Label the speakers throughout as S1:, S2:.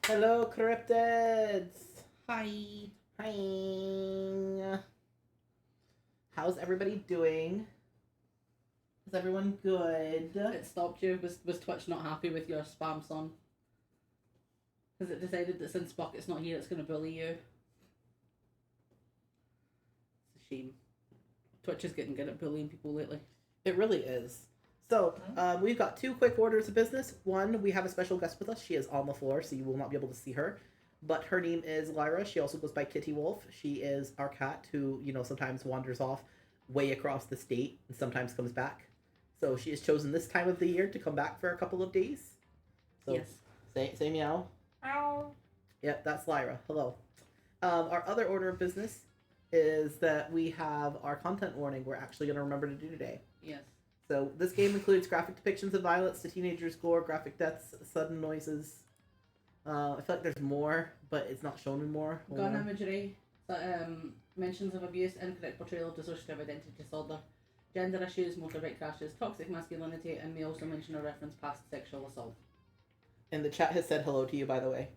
S1: Hello, cryptids.
S2: Hi.
S1: Hi. How's everybody doing? Is everyone good?
S2: It stopped you. Was Twitch not happy with your spam song? Has it decided that since Bucket's not here, it's going to bully you? It's a shame. Twitch is getting good at bullying people lately.
S1: It really is. So, we've got two quick orders of business. One, we have a special guest with us. She is on the floor, so you will not be able to see her. But her name is Lyra. She also goes by Kitty Wolf. She is our cat who, sometimes wanders off way across the state and sometimes comes back. So she has chosen this time of the year to come back for a couple of days. So
S2: Yes.
S1: Say meow.
S2: Ow.
S1: Yep, that's Lyra. Hello. Our other order of business is that we have our content warning we're actually going to remember to do today.
S2: Yes.
S1: So this game includes graphic depictions of violence to teenagers, gore, graphic deaths, sudden noises. I feel like there's more, but it's not showing me more.
S2: Gun imagery, mentions of abuse, incorrect portrayal of dissociative identity disorder, gender issues, motorbike crashes, toxic masculinity, and may also mention or reference past sexual assault.
S1: And the chat has said hello to you, by the way.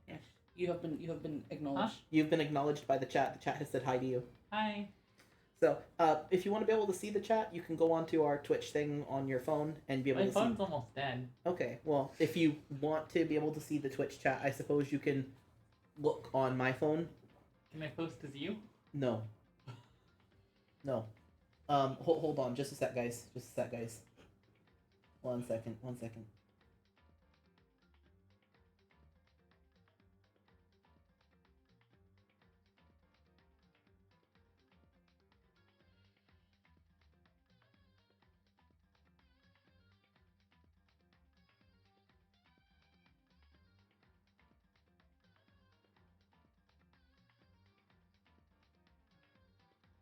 S2: Yes. You have been acknowledged.
S1: Huh? You've been acknowledged by the chat. The chat has said hi to you.
S2: Hi.
S1: So, if you want to be able to see the chat, you can go onto our Twitch thing on your phone and be able to see.
S3: My phone's almost dead.
S1: Okay, well, if you want to be able to see the Twitch chat, I suppose you can look on my phone.
S3: Can I post as you?
S1: No. No. Hold on, just a sec, guys. Just a sec, guys. One second.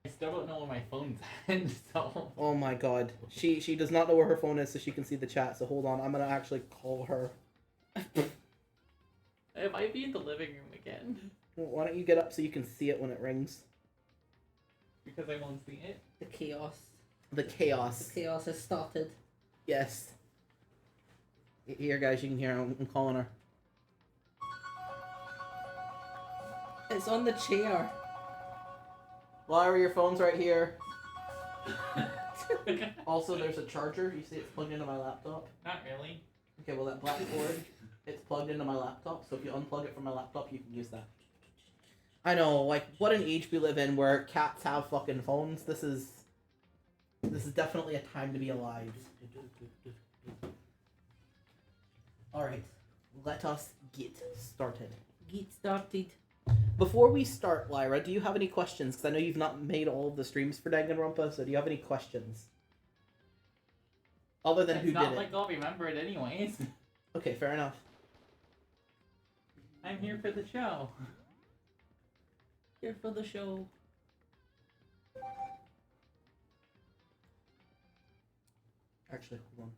S3: I still don't know where my phone's at, so...
S1: Oh my god. She does not know where her phone is, so she can see the chat, so hold on. I'm gonna actually call her.
S3: I might be in the living room again.
S1: Why don't you get up so you can see it when it rings?
S3: Because I won't see it.
S2: The chaos.
S1: The chaos.
S2: The chaos has started.
S1: Yes. Here, guys, you can hear her. I'm calling her.
S2: It's on the chair.
S1: Lyra, your phone's right here. Also, there's a charger. You see it's plugged into my laptop?
S3: Not really.
S1: Okay, well, that black cord, it's plugged into my laptop, so if you unplug it from my laptop, you can use that. I know, like, what an age we live in where cats have fucking phones. This is definitely a time to be alive. Alright, let us get started.
S2: Get started.
S1: Before we start, Lyra, do you have any questions? Because I know you've not made all of the streams for Danganronpa, so do you have any questions? Other than who did it?
S3: It's not like I'll remember it anyways.
S1: Okay, fair enough.
S3: I'm here for the show.
S2: Here for the show.
S1: Actually, hold on.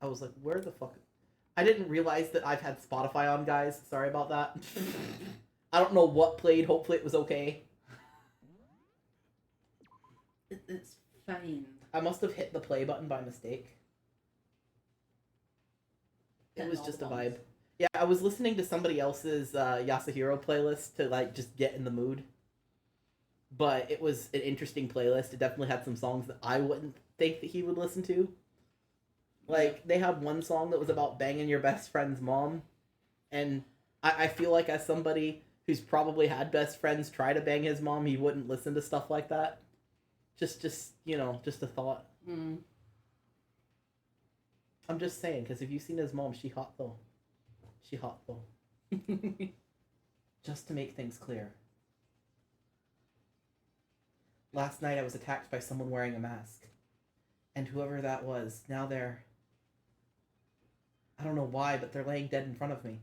S1: I was like, where the fuck... I didn't realize that I've had Spotify on, guys. Sorry about that. I don't know what played. Hopefully it was okay.
S2: It's fine.
S1: I must have hit the play button by mistake. It was just a vibe. Yeah, I was listening to somebody else's Yasuhiro playlist to, like, just get in the mood. But it was an interesting playlist. It definitely had some songs that I wouldn't think that he would listen to. Like, they had one song that was about banging your best friend's mom. And I feel like as somebody who's probably had best friends try to bang his mom, he wouldn't listen to stuff like that. Just just a thought.
S2: Mm.
S1: I'm just saying, because if you've seen his mom, she hot though. She hot though. Just to make things clear. Last night I was attacked by someone wearing a mask. And whoever that was, now they're... I don't know why, but they're laying dead in front of me.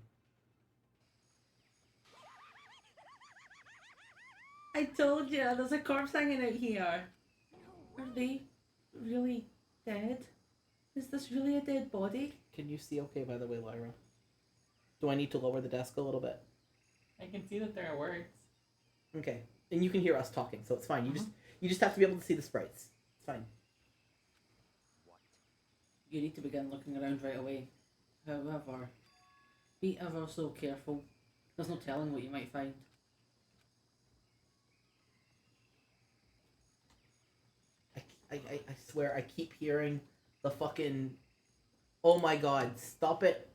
S2: I told you, there's a corpse hanging out here. Are they really dead? Is this really a dead body?
S1: Can you see okay, by the way, Lyra? Do I need to lower the desk a little bit?
S3: I can see that there are words.
S1: Okay. And you can hear us talking, so it's fine. You just have to be able to see the sprites. It's fine.
S2: You need to begin looking around right away. However, be ever so careful. There's no telling what you might find.
S1: I swear I keep hearing the fucking. Oh my god! Stop it!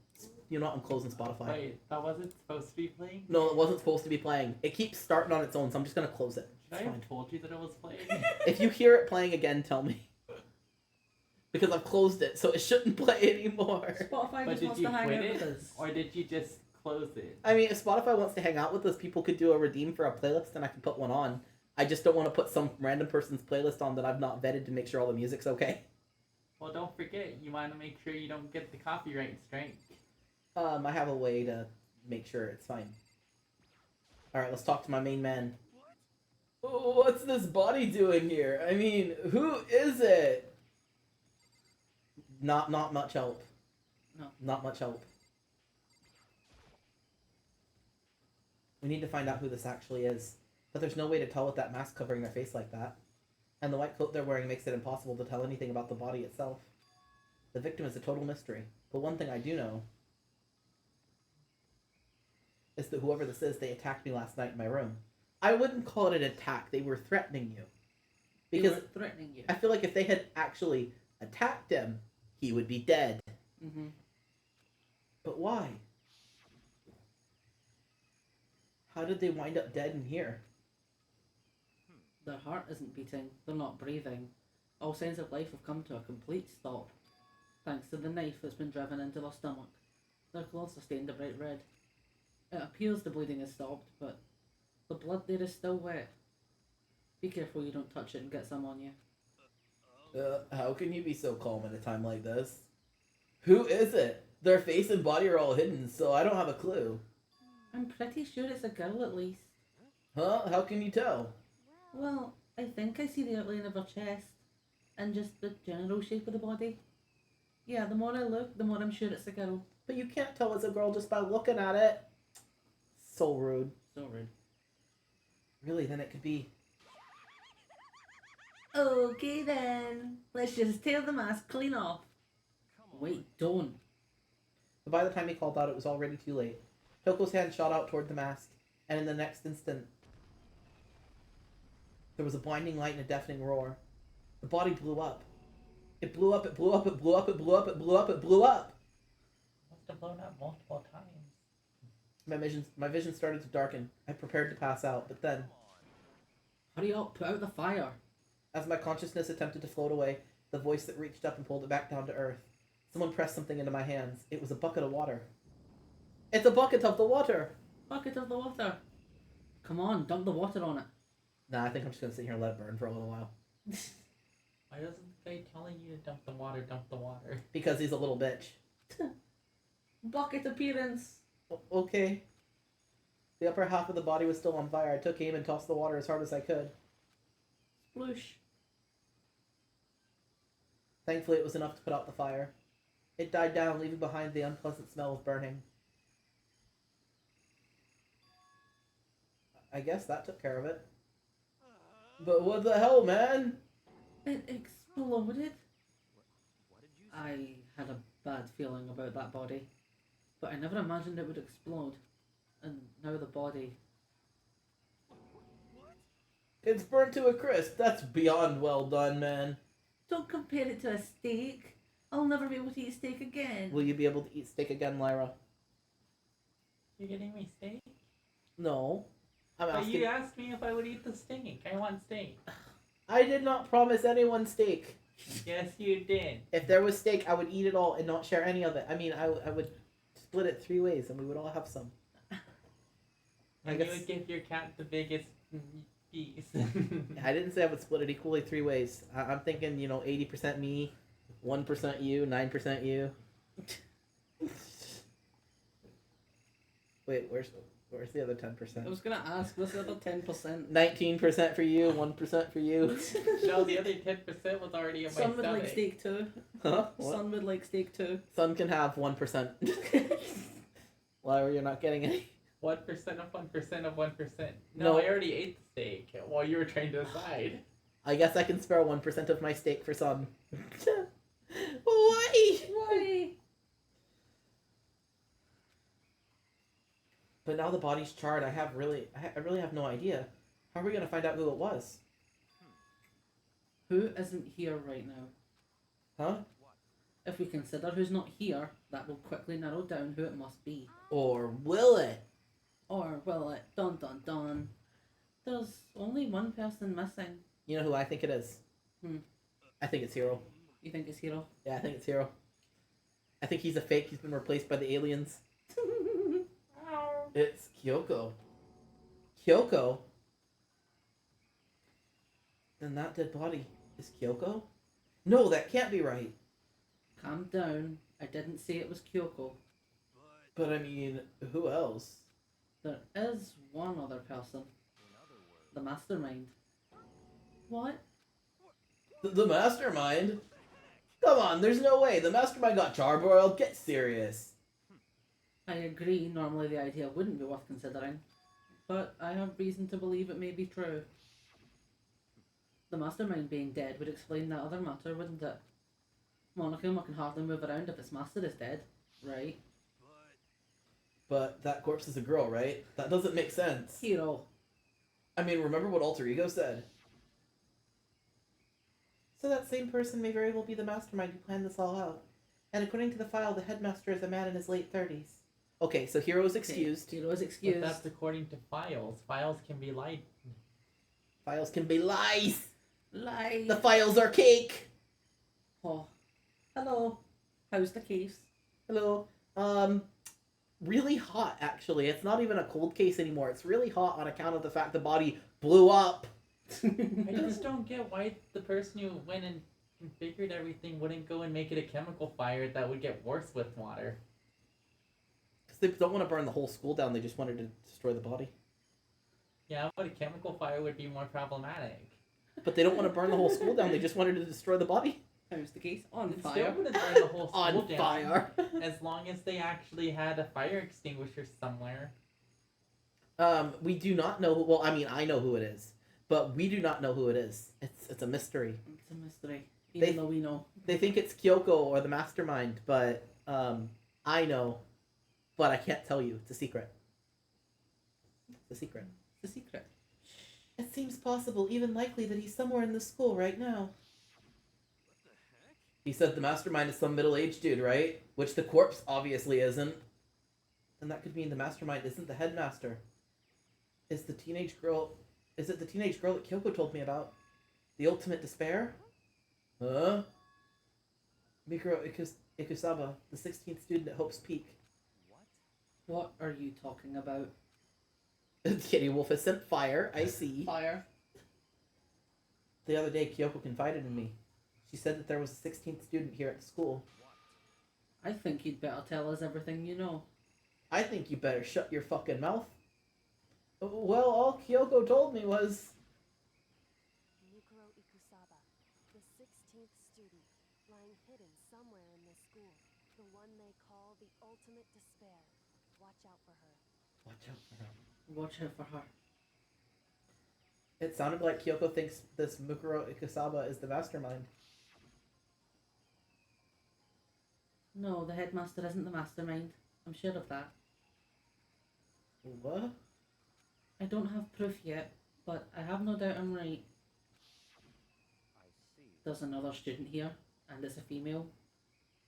S1: You know what? I'm closing Spotify.
S3: Wait, that wasn't supposed to be playing?
S1: No, it wasn't supposed to be playing. It keeps starting on its own, so I'm just gonna close it.
S3: Should I have told you that it was playing?
S1: If you hear it playing again, tell me. Because I've closed it, so it shouldn't play anymore.
S2: Spotify
S3: But
S2: just
S3: did
S2: wants
S3: you
S2: to hang
S3: quit
S2: out with
S3: it?
S2: us.
S3: Or did you just close it?
S1: I mean, if Spotify wants to hang out with us, people could do a redeem for a playlist, and I can put one on. I just don't want to put some random person's playlist on that I've not vetted to make sure all the music's okay.
S3: Well, don't forget, you want to make sure you don't get the copyright strike.
S1: I have a way to make sure it's fine. Alright, let's talk to my main man. Oh, what's this body doing here? I mean, who is it? Not much help.
S2: No.
S1: Not much help. We need to find out who this actually is. But there's no way to tell with that mask covering their face like that. And the white coat they're wearing makes it impossible to tell anything about the body itself. The victim is a total mystery. But one thing I do know is that whoever this is, they attacked me last night in my room. I wouldn't call it an attack. They were threatening you. Because
S2: They were threatening you.
S1: I feel like if they had actually attacked him, he would be dead.
S2: Mm-hmm.
S1: But why? How did they wind up dead in here?
S2: Their heart isn't beating. They're not breathing. All signs of life have come to a complete stop. Thanks to the knife that's been driven into their stomach. Their clothes are stained a bright red. It appears the bleeding has stopped, but the blood there is still wet. Be careful you don't touch it and get some on you.
S1: How can you be so calm at a time like this? Who is it? Their face and body are all hidden, so I don't have a clue.
S2: I'm pretty sure it's a girl at least.
S1: Huh? How can you tell?
S2: Well, I think I see the outline of her chest and just the general shape of the body. Yeah, the more I look, the more I'm sure it's a girl.
S1: But you can't tell it's a girl just by looking at it. So rude.
S2: So rude.
S1: Really, then it could be...
S2: Okay then, let's just tear the mask clean off. Wait, don't.
S1: But by the time he called out, it was already too late. Toko's hand shot out toward the mask, and in the next instant, there was a blinding light and a deafening roar. The body blew up. It blew up, it blew up, it blew up, it blew up, it blew up, it blew up!
S3: Must have blown up multiple times.
S1: My vision started to darken. I prepared to pass out, but then,
S2: Hurry up, put out the fire.
S1: as my consciousness attempted to float away, the voice that reached up and pulled it back down to earth. Someone pressed something into my hands. It was a bucket of water. It's a bucket of the water!
S2: Bucket of the water. Come on, dump the water on it.
S1: Nah, I think I'm just gonna sit here and let it burn for a little while.
S3: Why doesn't the guy telling you to dump the water, dump the water?
S1: Because he's a little bitch.
S2: Bucket appearance.
S1: Okay. The upper half of the body was still on fire. I took aim and tossed the water as hard as I could.
S2: Sploosh.
S1: Thankfully, it was enough to put out the fire. It died down, leaving behind the unpleasant smell of burning. I guess that took care of it. But what the hell, man?
S2: It exploded. I had a bad feeling about that body, but I never imagined it would explode. And now the body.
S1: It's burnt to a crisp. That's beyond well done, man.
S2: Don't compare it to a steak. I'll never be able to eat steak again.
S1: Will you be able to eat steak again, Lyra?
S3: You getting me steak?
S1: No. I'm
S3: But
S1: asking...
S3: you asked me if I would eat the steak. I want steak.
S1: I did not promise anyone steak.
S3: Yes, you did.
S1: If there was steak, I would eat it all and not share any of it. I mean, I would split it 3 ways and we would all have some.
S3: And you would give your cat the biggest piece.
S1: I didn't say I would split it equally 3 ways. I'm thinking, 80% me, 1% you, 9% you. Wait, where's the other 10%?
S2: I was gonna ask, what's the other 10%?
S1: 19% for you, 1% for you.
S3: No, the other 10% was already in my
S2: Son would
S3: stomach.
S2: like steak too.
S1: Huh? What?
S2: Son would like steak too.
S1: Son can have 1%. Lyra, you're not getting any.
S3: 1% of 1% of 1%.
S1: No.
S3: No, I already ate the steak while you were trying to decide.
S1: I guess I can spare 1% of my steak for Son. Why?
S2: Why?
S1: But now the body's charred. I really have no idea. How are we gonna find out who it was?
S2: Who isn't here right now?
S1: Huh?
S2: If we consider who's not here, that will quickly narrow down who it must be.
S1: Or will it?
S2: Or will it? Dun dun dun. There's only one person missing.
S1: You know who I think it is? I think it's Hiro.
S2: You think it's Hiro?
S1: Yeah, I think it's Hiro. I think he's a fake. He's been replaced by the aliens. It's Kyoko. Kyoko? Then that dead body is Kyoko? No, that can't be right.
S2: Calm down. I didn't say it was Kyoko.
S1: But I mean, who else?
S2: There is one other person. The mastermind. What?
S1: The mastermind? Come on, there's no way. The mastermind got charbroiled. Get serious.
S2: I agree, normally the idea wouldn't be worth considering, but I have reason to believe it may be true. The mastermind being dead would explain that other matter, wouldn't it? Monokuma can hardly move around if its master is dead, right?
S1: But that corpse is a girl, right? That doesn't make sense.
S2: Hiro.
S1: I mean, remember what Alter Ego said? So that same person may very well be the mastermind who planned this all out. And according to the file, the headmaster is a man in his late 30s. Okay, so Hiro's excused.
S2: Hiro's excused.
S3: But that's according to files. Files can be lied.
S1: Files can be lies!
S2: Lies.
S1: The files are cake!
S2: Oh. Hello. How's the case?
S1: Hello. Really hot, actually. It's not even a cold case anymore. It's really hot on account of the fact the body blew up.
S3: I just don't get why the person who went and configured everything wouldn't go and make it a chemical fire that would get worse with water.
S1: Because they don't want to burn the whole school down. They just wanted to destroy the body.
S3: Yeah, but a chemical fire would be more problematic.
S1: But they don't want to burn the whole school down. They just wanted to destroy the body.
S2: How's the case? On
S3: It
S2: fire.
S3: still wouldn't burn the whole school
S1: On
S3: down.
S1: fire.
S3: As long as they actually had a fire extinguisher somewhere.
S1: We do not know. Well, I mean, I know who it is, but we do not know who it is. It's a mystery.
S2: It's a mystery. Even though we know.
S1: They think it's Kyoko or the mastermind, but I know, but I can't tell you. It's a secret. It's a secret.
S2: It's a secret.
S1: It seems possible, even likely, that he's somewhere in the school right now. He said the mastermind is some middle-aged dude, right? Which the corpse obviously isn't. Then that could mean the mastermind isn't the headmaster. Is it the teenage girl that Kyoko told me about? The ultimate despair? Huh? Mikuro Ikusaba, the 16th student at Hope's Peak.
S2: What are you talking about?
S1: Kitty Wolf has sent fire, I see.
S2: Fire.
S1: The other day, Kyoko confided in me. She said that there was a 16th student here at the school.
S2: I think you'd better tell us everything you know.
S1: I think you better shut your fucking mouth. Well, all Kyoko told me was...
S4: Mukuro Ikusaba, the 16th student, lying hidden somewhere in this school. The one they call the ultimate despair. Watch out for her.
S1: Watch out for her.
S2: Watch out for her.
S1: It sounded like Kyoko thinks this Mukuro Ikusaba is the mastermind.
S2: No, the headmaster isn't the mastermind. I'm sure of that.
S1: What?
S2: I don't have proof yet, but I have no doubt I'm right. There's another student here, and it's a female.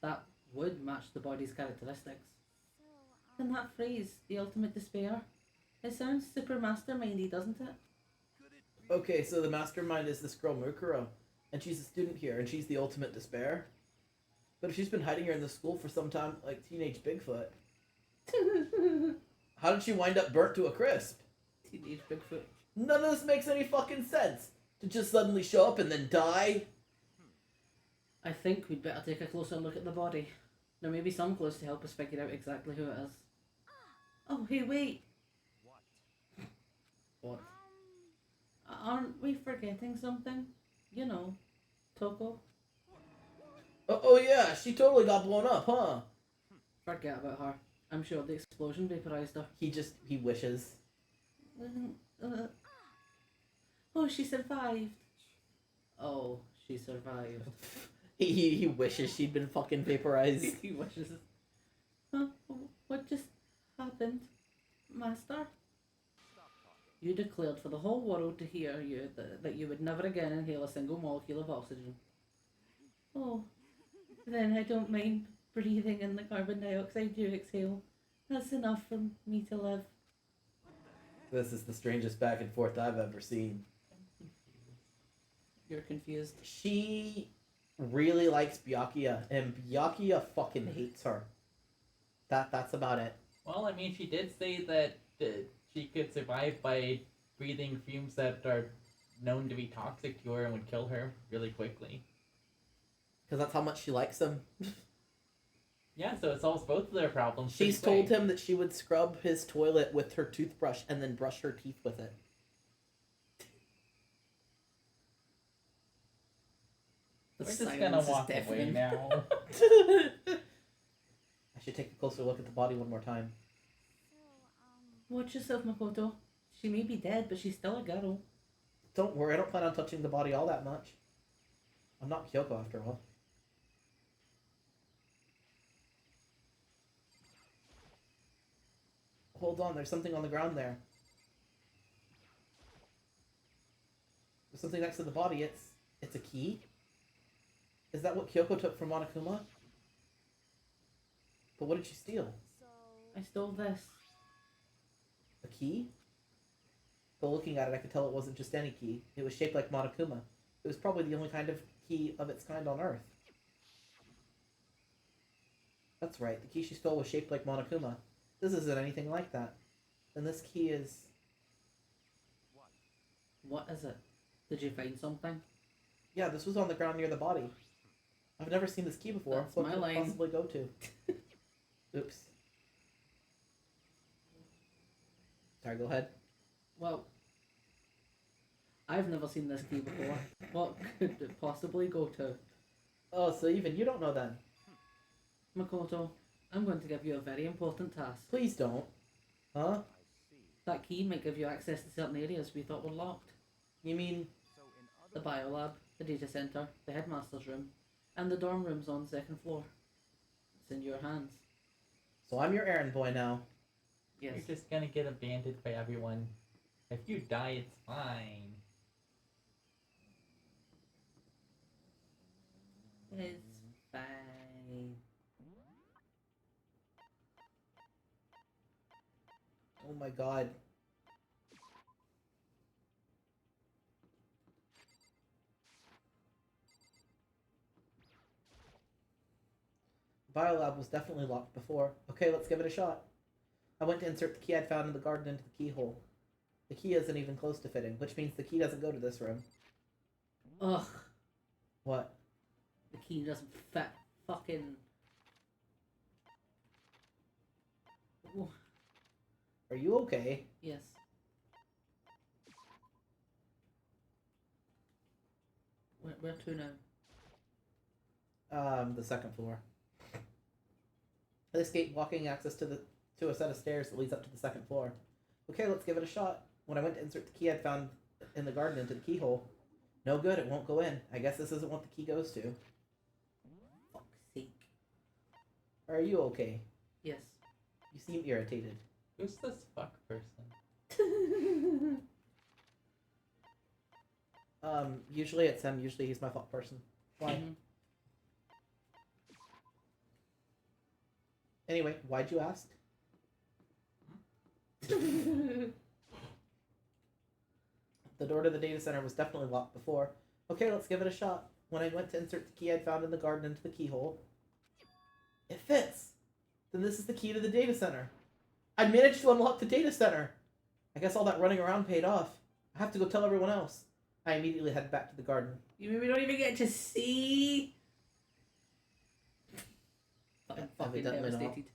S2: That would match the body's characteristics. And that phrase, the ultimate despair, it sounds super mastermindy, doesn't it?
S1: Okay, so the mastermind is this girl Mukuro, and she's a student here, and she's the ultimate despair. But if she's been hiding here in the school for some time, like teenage Bigfoot, how did she wind up burnt to a crisp?
S2: Teenage Bigfoot.
S1: None of this makes any fucking sense. To just suddenly show up and then die.
S2: I think we'd better take a closer look at the body. There may be some clues to help us figure out exactly who it is. Oh, hey, wait. What? Aren't we forgetting something? You know, Toko.
S1: Oh yeah, she totally got blown up, huh?
S2: Forget about her. I'm sure the explosion vaporized her.
S1: He wishes.
S2: Oh, she survived. Oh, she survived.
S1: He wishes she'd been fucking vaporized.
S2: He wishes. Huh? What just happened? Master, you declared for the whole world to hear you that you would never again inhale a single molecule of oxygen. Oh, then I don't mind breathing in the carbon dioxide you exhale. That's enough for me to live.
S1: This is the strangest back and forth I've ever seen.
S2: You're confused.
S1: She really likes Byakuya, and Byakuya fucking hates her. That's about it.
S3: Well, I mean, she did say that she could survive by breathing fumes that are known to be toxic to her and would kill her really quickly.
S1: Because that's how much she likes him.
S3: Yeah, so it solves both of their problems.
S1: She's
S3: pretty
S1: told him that she would scrub his toilet with her toothbrush and then brush her teeth with it.
S3: We're just gonna walk away now.
S1: I should take a closer look at the body one more time.
S2: Watch yourself, Makoto. She may be dead, but she's still a girl.
S1: Don't worry, I don't plan on touching the body all that much. I'm not Kyoko after all. Hold on, there's something on the ground there. There's something next to the body. It's a key? Is that what Kyoko took from Monokuma? But what did she steal?
S4: So,
S2: I stole this.
S1: A key? But looking at it, I could tell it wasn't just any key. It was shaped like Monokuma. It was probably the only kind of key of its kind on Earth. That's right, the key she stole was shaped like Monokuma. This isn't anything like that. Then this key is...
S2: What is it? Did you find something?
S1: Yeah, this was on the ground near the body. I've never seen this key before.
S2: That's
S1: What
S2: my
S1: could it
S2: line.
S1: possibly go to? Oops. Sorry, go ahead.
S2: Well, I've never seen this key before. What could it possibly go to?
S1: Oh, so even you don't know then?
S2: Makoto, I'm going to give you a very important task.
S1: Please don't. Huh?
S2: That key might give you access to certain areas we thought were locked.
S1: You mean...
S2: The biolab, the data center, the headmaster's room, and the dorm rooms on the second floor. It's in your hands.
S1: So I'm your errand boy now.
S2: Yes.
S3: You're just gonna get abandoned by everyone. If you die, it's fine.
S2: It's fine.
S1: Oh my god. Biolab was definitely locked before. Okay, let's give it a shot. I went to insert the key I'd found in the garden into the keyhole. The key isn't even close to fitting, which means the key doesn't go to this room.
S2: Ugh.
S1: What?
S2: The key doesn't fit. Fucking. Ooh.
S1: Are you okay?
S2: Yes. Where to now?
S1: The second floor. This gate blocking access to a set of stairs that leads up to the second floor. Okay, let's give it a shot. When I went to insert the key I'd found in the garden into the keyhole, no good, it won't go in. I guess this isn't what the key goes to.
S2: Fuck's sake.
S1: Are you okay?
S2: Yes.
S1: You seem irritated.
S3: Who's this fuck person?
S1: Usually it's him. Usually he's my fuck person. Why?
S2: Mhm.
S1: Anyway, why'd you ask? The door to the data center was definitely locked before. Okay, let's give it a shot. When I went to insert the key I'd found in the garden into the keyhole, it fits! Then this is the key to the data center. I managed to unlock the data center! I guess all that running around paid off. I have to go tell everyone else. I immediately head back to the garden.
S2: You maybe don't even get to see. I'm fucking
S1: Evidently not.
S2: devastated.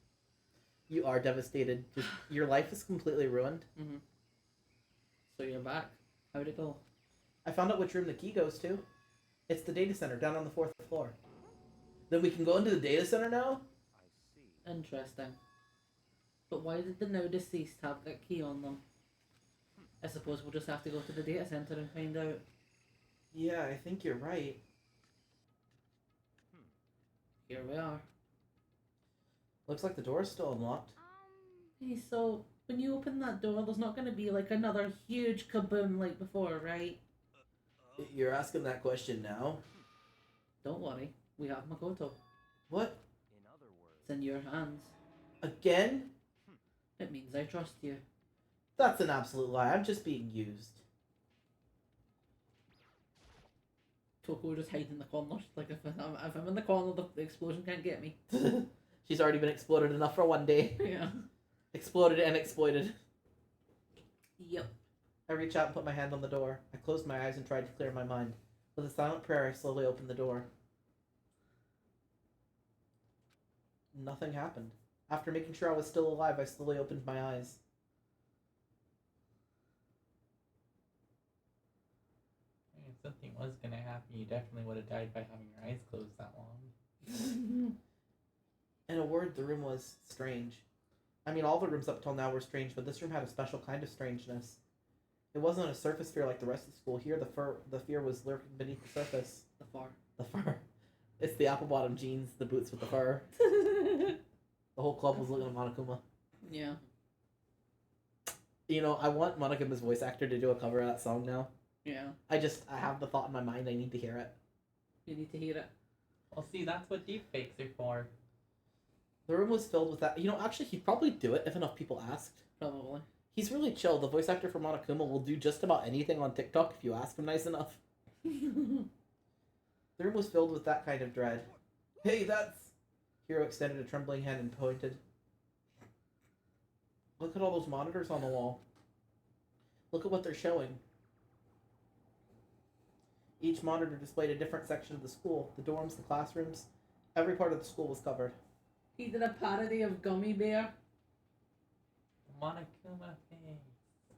S1: You are devastated. Just, your life is completely ruined.
S2: Mhm. So you're back. How'd it go?
S1: I found out which room the key goes to. It's the data center down on the 4th floor. Then we can go into the data center now?
S2: Interesting. But why did the now deceased have that key on them? I suppose we'll just have to go to the data center and find out.
S1: Yeah, I think you're right.
S2: Here we are.
S1: Looks like the door is still unlocked.
S2: Hey, so When you open that door, there's not going to be like another huge kaboom like before, right?
S1: You're asking that question now?
S2: Don't worry, we have Makoto.
S1: What?
S2: It's in your hands.
S1: Again?
S2: It means I trust you.
S1: That's an absolute lie. I'm just being used.
S2: Toko just hiding in the corner. Like, if I'm in the corner, the explosion can't get me.
S1: She's already been exploded enough for one day.
S2: Yeah.
S1: Exploded and exploited.
S2: Yep.
S1: I reach out and put my hand on the door. I closed my eyes and tried to clear my mind. With a silent prayer, I slowly opened the door. Nothing happened. After making sure I was still alive, I slowly opened my eyes.
S3: If something was gonna happen, you definitely would have died by having your eyes closed that long.
S1: In a word, the room was strange. I mean, all the rooms up till now were strange, but this room had a special kind of strangeness. It wasn't a surface fear like the rest of the school. Here, the fear was lurking beneath the surface.
S2: The far.
S1: The fur. It's the apple bottom jeans, the boots with the fur. The whole club was looking at Monokuma.
S2: Yeah.
S1: You know, I want Monokuma's voice actor to do a cover of that song now.
S2: Yeah.
S1: I have the thought in my mind, I need to hear it.
S2: You need to hear it.
S3: Well, see, that's what deepfakes are for.
S1: The room was filled with that. You know, actually, he'd probably do it if enough people asked.
S2: Probably.
S1: He's really chill. The voice actor for Monokuma will do just about anything on TikTok if you ask him nice enough. The room was filled with that kind of dread. Hey, that's... Hiro extended a trembling hand and pointed. Look at all those monitors on the wall. Look at what they're showing. Each monitor displayed a different section of the school. The dorms, the classrooms. Every part of the school was covered.
S2: He did a parody of Gummy Bear.
S3: Monokuma face.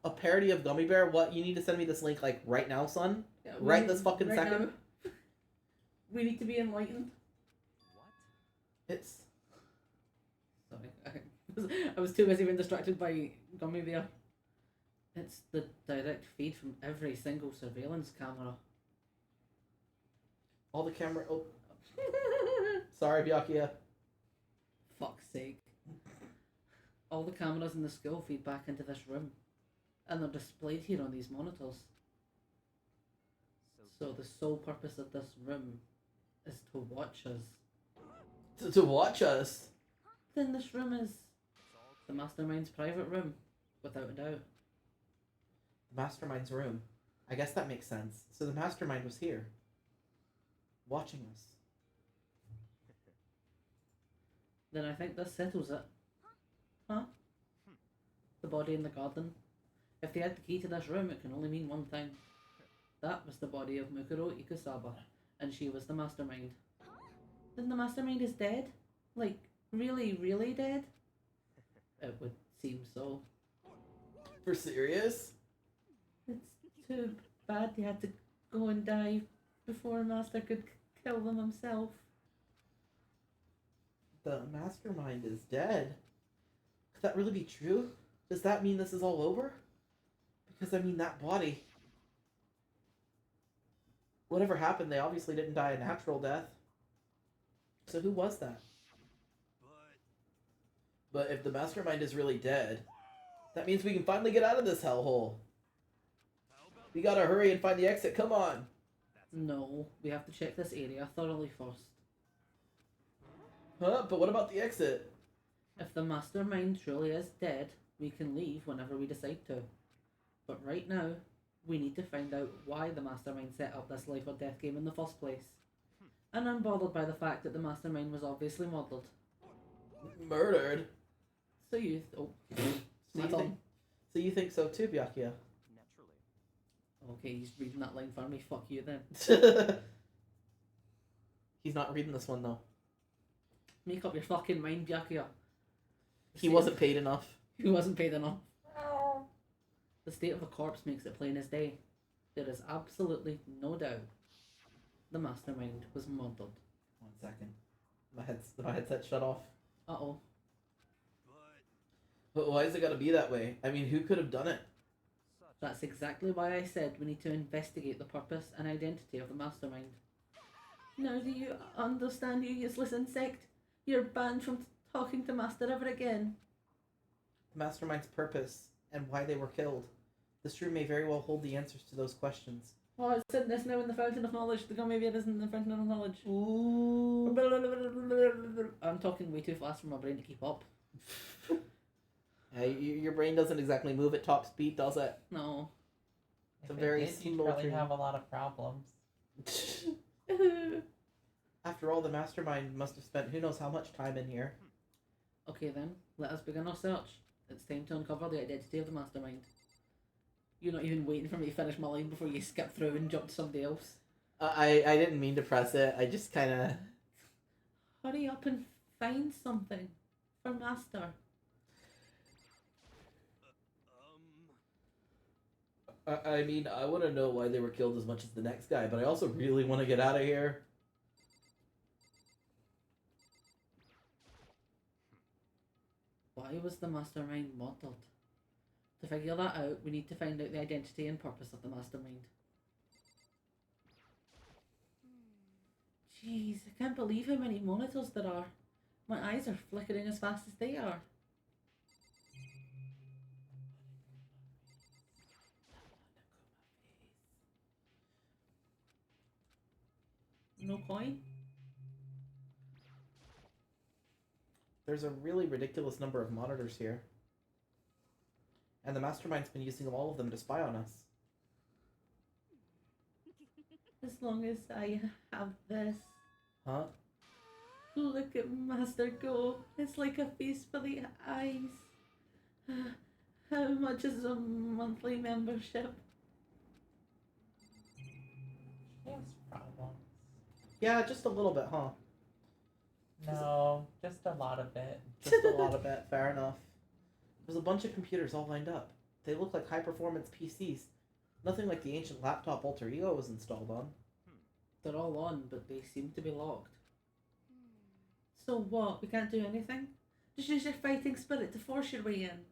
S1: A parody of Gummy Bear? What? You need to send me this link, like, right now, son?
S2: Yeah,
S1: Right this fucking second?
S2: now. We need to be enlightened.
S1: It's...
S2: Sorry. I was too busy being distracted by Gummy Bear. It's the direct feed from every single surveillance camera.
S1: All the camera... Oh. Sorry, Byakuya.
S2: Fuck's sake. All the cameras in the school feed back into this room. And they're displayed here on these monitors. So the sole purpose of this room is to watch us.
S1: To watch us?
S2: Then this room is the Mastermind's private room, without a doubt.
S1: The Mastermind's room. I guess that makes sense. So the Mastermind was here. Watching us.
S2: Then I think this settles it. Huh? The body in the garden. If they had the key to this room, it can only mean one thing. That was the body of Mukuro Ikusaba, and she was the Mastermind. Then the Mastermind is dead? Like, really, really dead? It would seem so.
S1: For serious?
S2: It's too bad they had to go and die before Master could kill them himself.
S1: The Mastermind is dead. Could that really be true? Does that mean this is all over? Because, I mean, that body... Whatever happened, they obviously didn't die a natural death. So who was that? But if the Mastermind is really dead, that means we can finally get out of this hellhole. We gotta hurry and find the exit, come on!
S2: No, we have to check this area thoroughly first.
S1: Huh? But what about the exit?
S2: If the Mastermind truly is dead, we can leave whenever we decide to. But right now, we need to find out why the Mastermind set up this life or death game in the first place. And I'm bothered by the fact that the Mastermind was obviously murdered.
S1: Murdered?
S2: So you... Oh.
S1: So you think so too, Byakuya?
S2: Okay, he's reading that line for me. Fuck you then.
S1: He's not reading this one though.
S2: Make up your fucking mind, Byakuya.
S1: He wasn't paid enough.
S2: He wasn't paid enough. The state of a corpse makes it plain as day. There is absolutely no doubt the Mastermind was murdered.
S1: 1 second. My headset shut off.
S2: Uh-oh.
S1: But why is it gotta be that way? I mean, who could have done it?
S2: That's exactly why I said we need to investigate the purpose and identity of the Mastermind. Now do you understand, you useless insect? You're banned from talking to Master ever again.
S1: the mastermind's purpose, and why they were killed. This room may very well hold the answers to those questions.
S2: Oh, it's in this now in the Fountain of Knowledge. The gummy bear isn't in the Fountain of Knowledge.
S1: Ooh.
S2: I'm talking way too fast for my brain to keep up.
S1: Your brain doesn't exactly move at top speed, does it?
S2: No.
S1: It's a
S3: If it
S1: very
S3: did, you'd
S1: slow
S3: probably
S1: train.
S3: have a lot of problems.
S1: After all, the mastermind must have spent who knows how much time in here.
S2: Okay then, let us begin our search. It's time to uncover the identity of the mastermind. You're not even waiting for me to finish my line before you skip through and jump to somebody else.
S1: I didn't mean to press it. I just kind of...
S2: Hurry up and find something for Master.
S1: I mean, I want to know why they were killed as much as the next guy, but I also really want to get out of here.
S2: Why was the mastermind murdered? To figure that out, we need to find out the identity and purpose of the mastermind. Jeez, I can't believe how many monitors there are. My eyes are flickering as fast as they are. No coin?
S1: There's a really ridiculous number of monitors here. And the mastermind's been using all of them to spy on us.
S2: As long as I have this.
S1: Huh?
S2: Look at Master go. It's like a feast for the eyes. How much is a monthly membership?
S3: She has problems.
S1: Yeah, just a little bit, huh?
S3: No, just a lot of it.
S1: Just a lot of it, fair enough. There's a bunch of computers all lined up. They look like high-performance PCs. Nothing like the ancient laptop Alter Ego was installed on.
S2: They're all on, but they seem to be locked. So what? We can't do anything? Just use your fighting spirit to force your way in.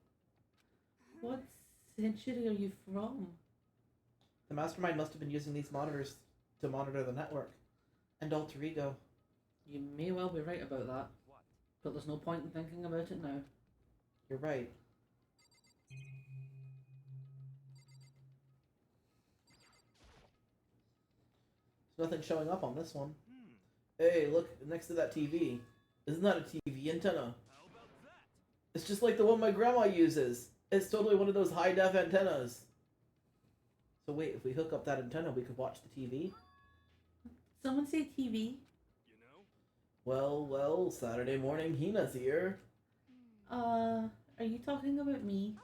S2: What century are you from?
S1: The mastermind must have been using these monitors to monitor the network. And Alter Ego.
S2: You may well be right about that. But there's no point in thinking about it now.
S1: You're right. There's nothing showing up on this one. Hey, look next to that TV. Isn't that a TV antenna? It's just like the one my grandma uses. It's totally one of those high-def antennas. So wait, if we hook up that antenna, we could watch the TV?
S2: Someone say TV?
S1: Well, Saturday morning, Hina's here.
S2: Are you talking about me?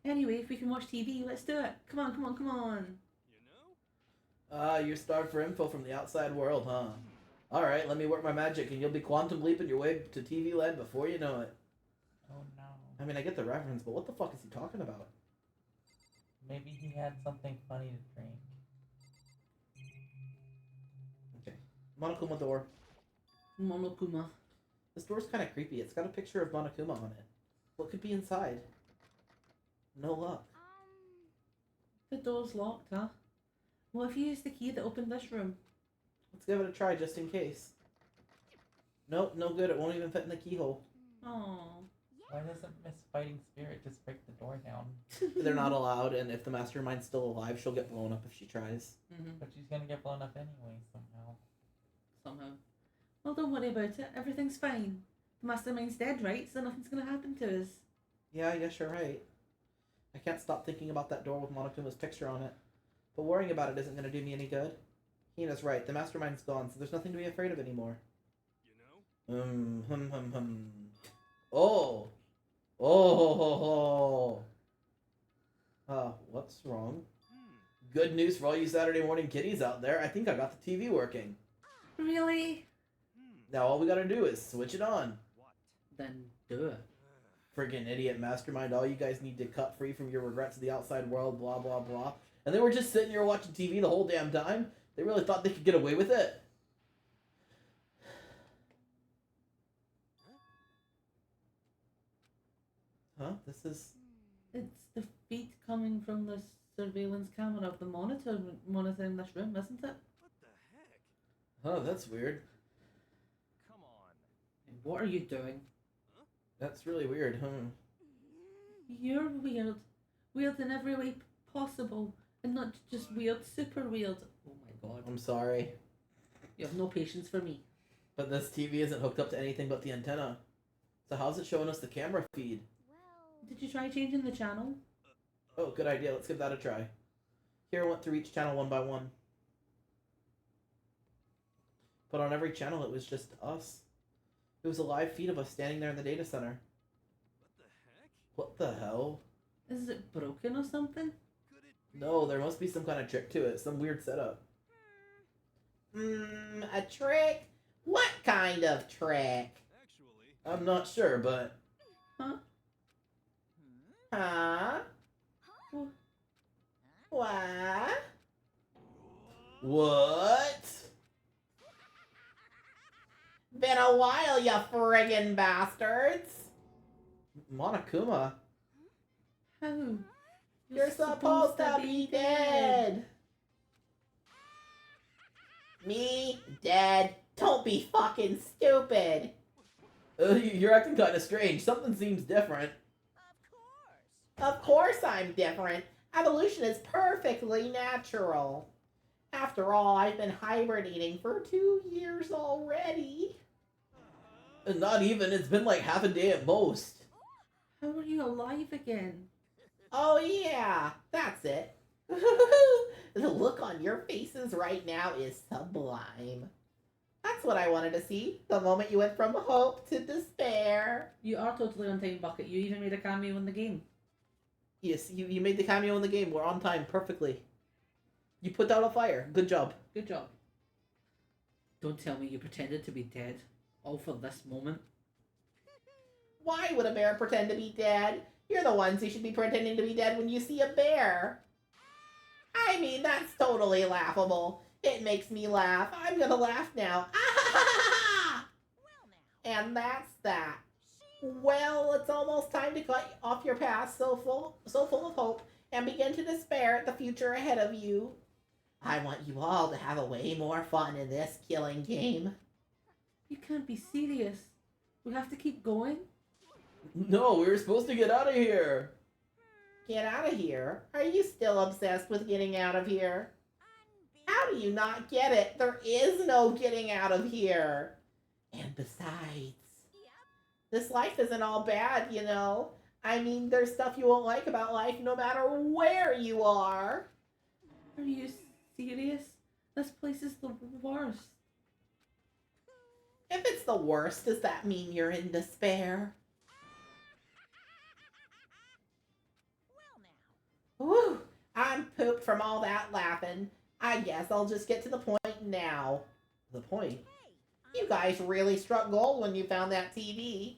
S2: Anyway, if we can watch TV, let's do it. Come on, come on, come on.
S1: You're starved for info from the outside world, huh? Alright, let me work my magic and you'll be quantum leaping your way to TV land before you know it.
S3: Oh no.
S1: I mean, I get the reference, but what the fuck is he talking about?
S3: Maybe he had something funny to drink.
S1: Okay. Monokuma door.
S2: Monokuma.
S1: This door's kind of creepy. It's got a picture of Monokuma on it. What could be inside? No luck.
S2: The door's locked, huh? What if you use the key that opened this room?
S1: Let's give it a try just in case. Nope, no good. It won't even fit in the keyhole.
S2: Oh.
S3: Why doesn't Miss Fighting Spirit just break the door down?
S1: They're not allowed, and if the mastermind's still alive, she'll get blown up if she tries.
S3: But she's gonna get blown up anyway, somehow.
S2: Somehow. Well, don't worry about it. Everything's fine. The mastermind's dead, right? So nothing's gonna happen to us.
S1: Yeah, I guess you're right. I can't stop thinking about that door with Monokuma's picture on it. But worrying about it isn't going to do me any good. Hina's right. The mastermind's gone, so there's nothing to be afraid of anymore. Oh! Oh! What's wrong? Good news for all you Saturday morning kiddies out there. I think I got the TV working.
S2: Really?
S1: Now all we gotta do is switch it on.
S2: Then do it.
S1: Friggin' idiot mastermind. All you guys need to cut free from your regrets of the outside world, blah, blah, blah. And they were just sitting here watching TV the whole damn time? They really thought they could get away with it? Huh? This is...
S2: It's the feed coming from the surveillance camera of the monitor monitoring this room, isn't it?
S5: What the heck?
S1: Oh, that's weird.
S5: Come on.
S2: What are you doing?
S1: That's really weird, huh?
S2: You're weird. Weird in every way possible. And not just weird, super weird. Oh my god.
S1: I'm sorry,
S2: You have no patience for me.
S1: but this TV isn't hooked up to anything but the antenna. So how's it showing us the camera feed?
S4: Well,
S2: Did you try changing the channel?
S1: Oh, good idea. Let's give that a try. Here, I went through each channel one by one. But on every channel, it was just us. It was a live feed of us standing there in the data center. What the hell?
S2: Is it broken or something?
S1: No, there must be some kind of trick to it. Some weird setup. A trick? What kind of trick? I'm not sure, but...
S2: Huh?
S1: Huh?
S2: Oh,
S1: What? What? Been a while, you friggin' bastards. Monokuma,
S2: how?
S1: you're supposed to be dead. Me? Dead? Don't be fucking stupid. You're acting kind of strange. Something seems different. Of course I'm different. Evolution is perfectly natural. After all, I've been hibernating for 2 years already. Not even. It's been like half a day at most.
S2: How are you alive again?
S1: Oh yeah, that's it. The look on your faces right now is sublime. That's what I wanted to see. The moment you went from hope to despair.
S2: You are totally on time, Bucket. You even made a cameo in the game.
S1: Yes, you made the cameo in the game. We're on time perfectly. You put out a fire. Good job.
S2: Good job. Don't tell me you pretended to be dead. All for this moment.
S1: Why would a bear pretend to be dead? You're the ones who should be pretending to be dead when you see a bear. I mean, that's totally laughable. It makes me laugh. I'm gonna laugh now. And that's that. Well, it's almost time to cut off your past so full of hope and begin to despair at the future ahead of you. I want you all to have a way more fun in this killing game.
S2: You can't be serious. We have to keep going?
S1: No, we were supposed to get out of here. Get out of here? Are you still obsessed with getting out of here? How do you not get it? There is no getting out of here. And besides, this life isn't all bad, you know. I mean, there's stuff you won't like about life no matter where you are.
S2: Are you serious? This place is the worst.
S1: If it's the worst, does that mean you're in despair? Whew, I'm pooped from all that laughing. I guess I'll just get to the point now. The point? You guys really struck gold when you found that TV.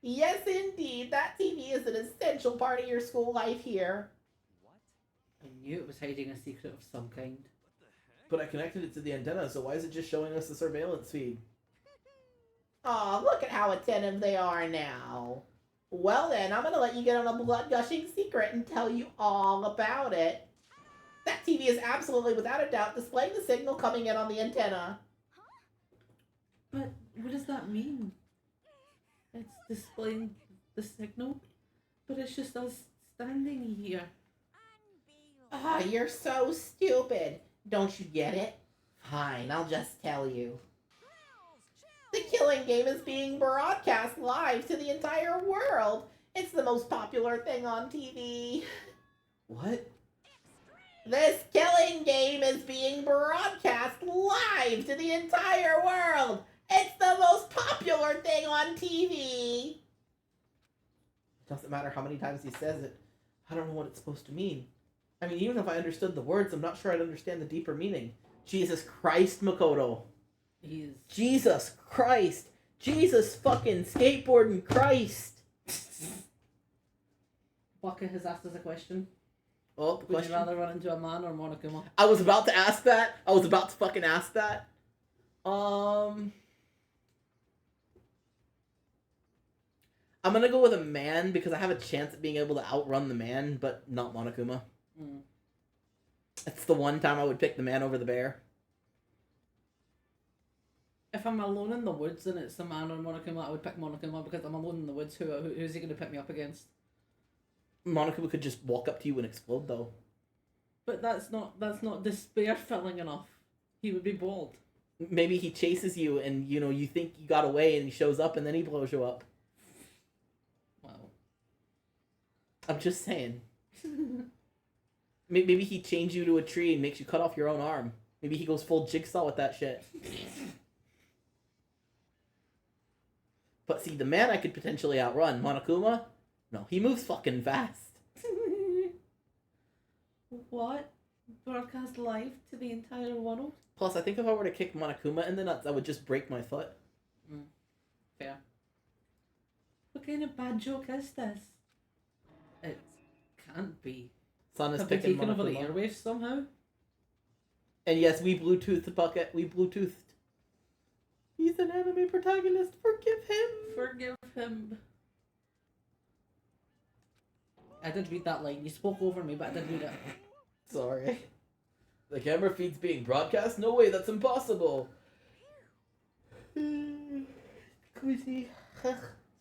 S1: Yes, indeed. That TV is an essential part of your school life here.
S2: I knew it was hiding a secret of some kind.
S1: But I connected it to the antenna, so why is it just showing us the surveillance feed? Aw, look at how attentive they are now. Well then, I'm gonna let you get on a blood-gushing secret and tell you all about it. That TV is absolutely, without a doubt, displaying the signal coming in on the antenna.
S2: But what does that mean? It's displaying the signal, but it's just us standing here.
S1: Ah, you're so stupid. Don't you get it? Fine, I'll just tell you. The killing game is being broadcast live to the entire world. It's the most popular thing on TV. What? This killing game is being broadcast live to the entire world. It's the most popular thing on TV. It doesn't matter how many times he says it. I don't know what it's supposed to mean. I mean, even if I understood the words, I'm not sure I'd understand the deeper meaning. Jesus Christ, Makoto.
S2: He's...
S1: Jesus Christ. Jesus fucking skateboarding Christ.
S2: Bucket has asked us a question.
S1: Oh, the
S2: Would
S1: question.
S2: you rather run into a man or Monokuma?
S1: I was about to ask that. I was about to fucking ask that. I'm gonna go with a man because I have a chance at being able to outrun the man, but not Monokuma.
S2: Mm.
S1: It's the one time I would pick the man over the bear.
S2: If I'm alone in the woods and it's a man or Monokuma, I would pick Monokuma because I'm alone in the woods. Who's he going to pick me up against?
S1: Monokuma could just walk up to you and explode, though.
S2: But that's not despair filling enough. He would be bold.
S1: Maybe he chases you and, you think you got away and he shows up and then he blows you up.
S2: Wow.
S1: I'm just saying. Maybe he chains you to a tree and makes you cut off your own arm. Maybe he goes full Jigsaw with that shit. But see, the man I could potentially outrun, Monokuma, no, he moves fucking fast.
S2: What? Broadcast live to the entire world?
S1: Plus, I think if I were to kick Monokuma in the nuts, I would just break my foot.
S2: Fair. What kind of bad joke is this? It can't be.
S1: Son is
S2: Have they
S1: picking
S2: taken over the
S1: Monokuma.
S2: airwaves somehow?
S1: And yes, we Bluetoothed the bucket. We Bluetoothed. He's an anime protagonist. Forgive him.
S2: Forgive him. I did read that line. You spoke over me, but I did read it.
S1: Sorry. The camera feed's being broadcast? No way, that's impossible. Quizzy.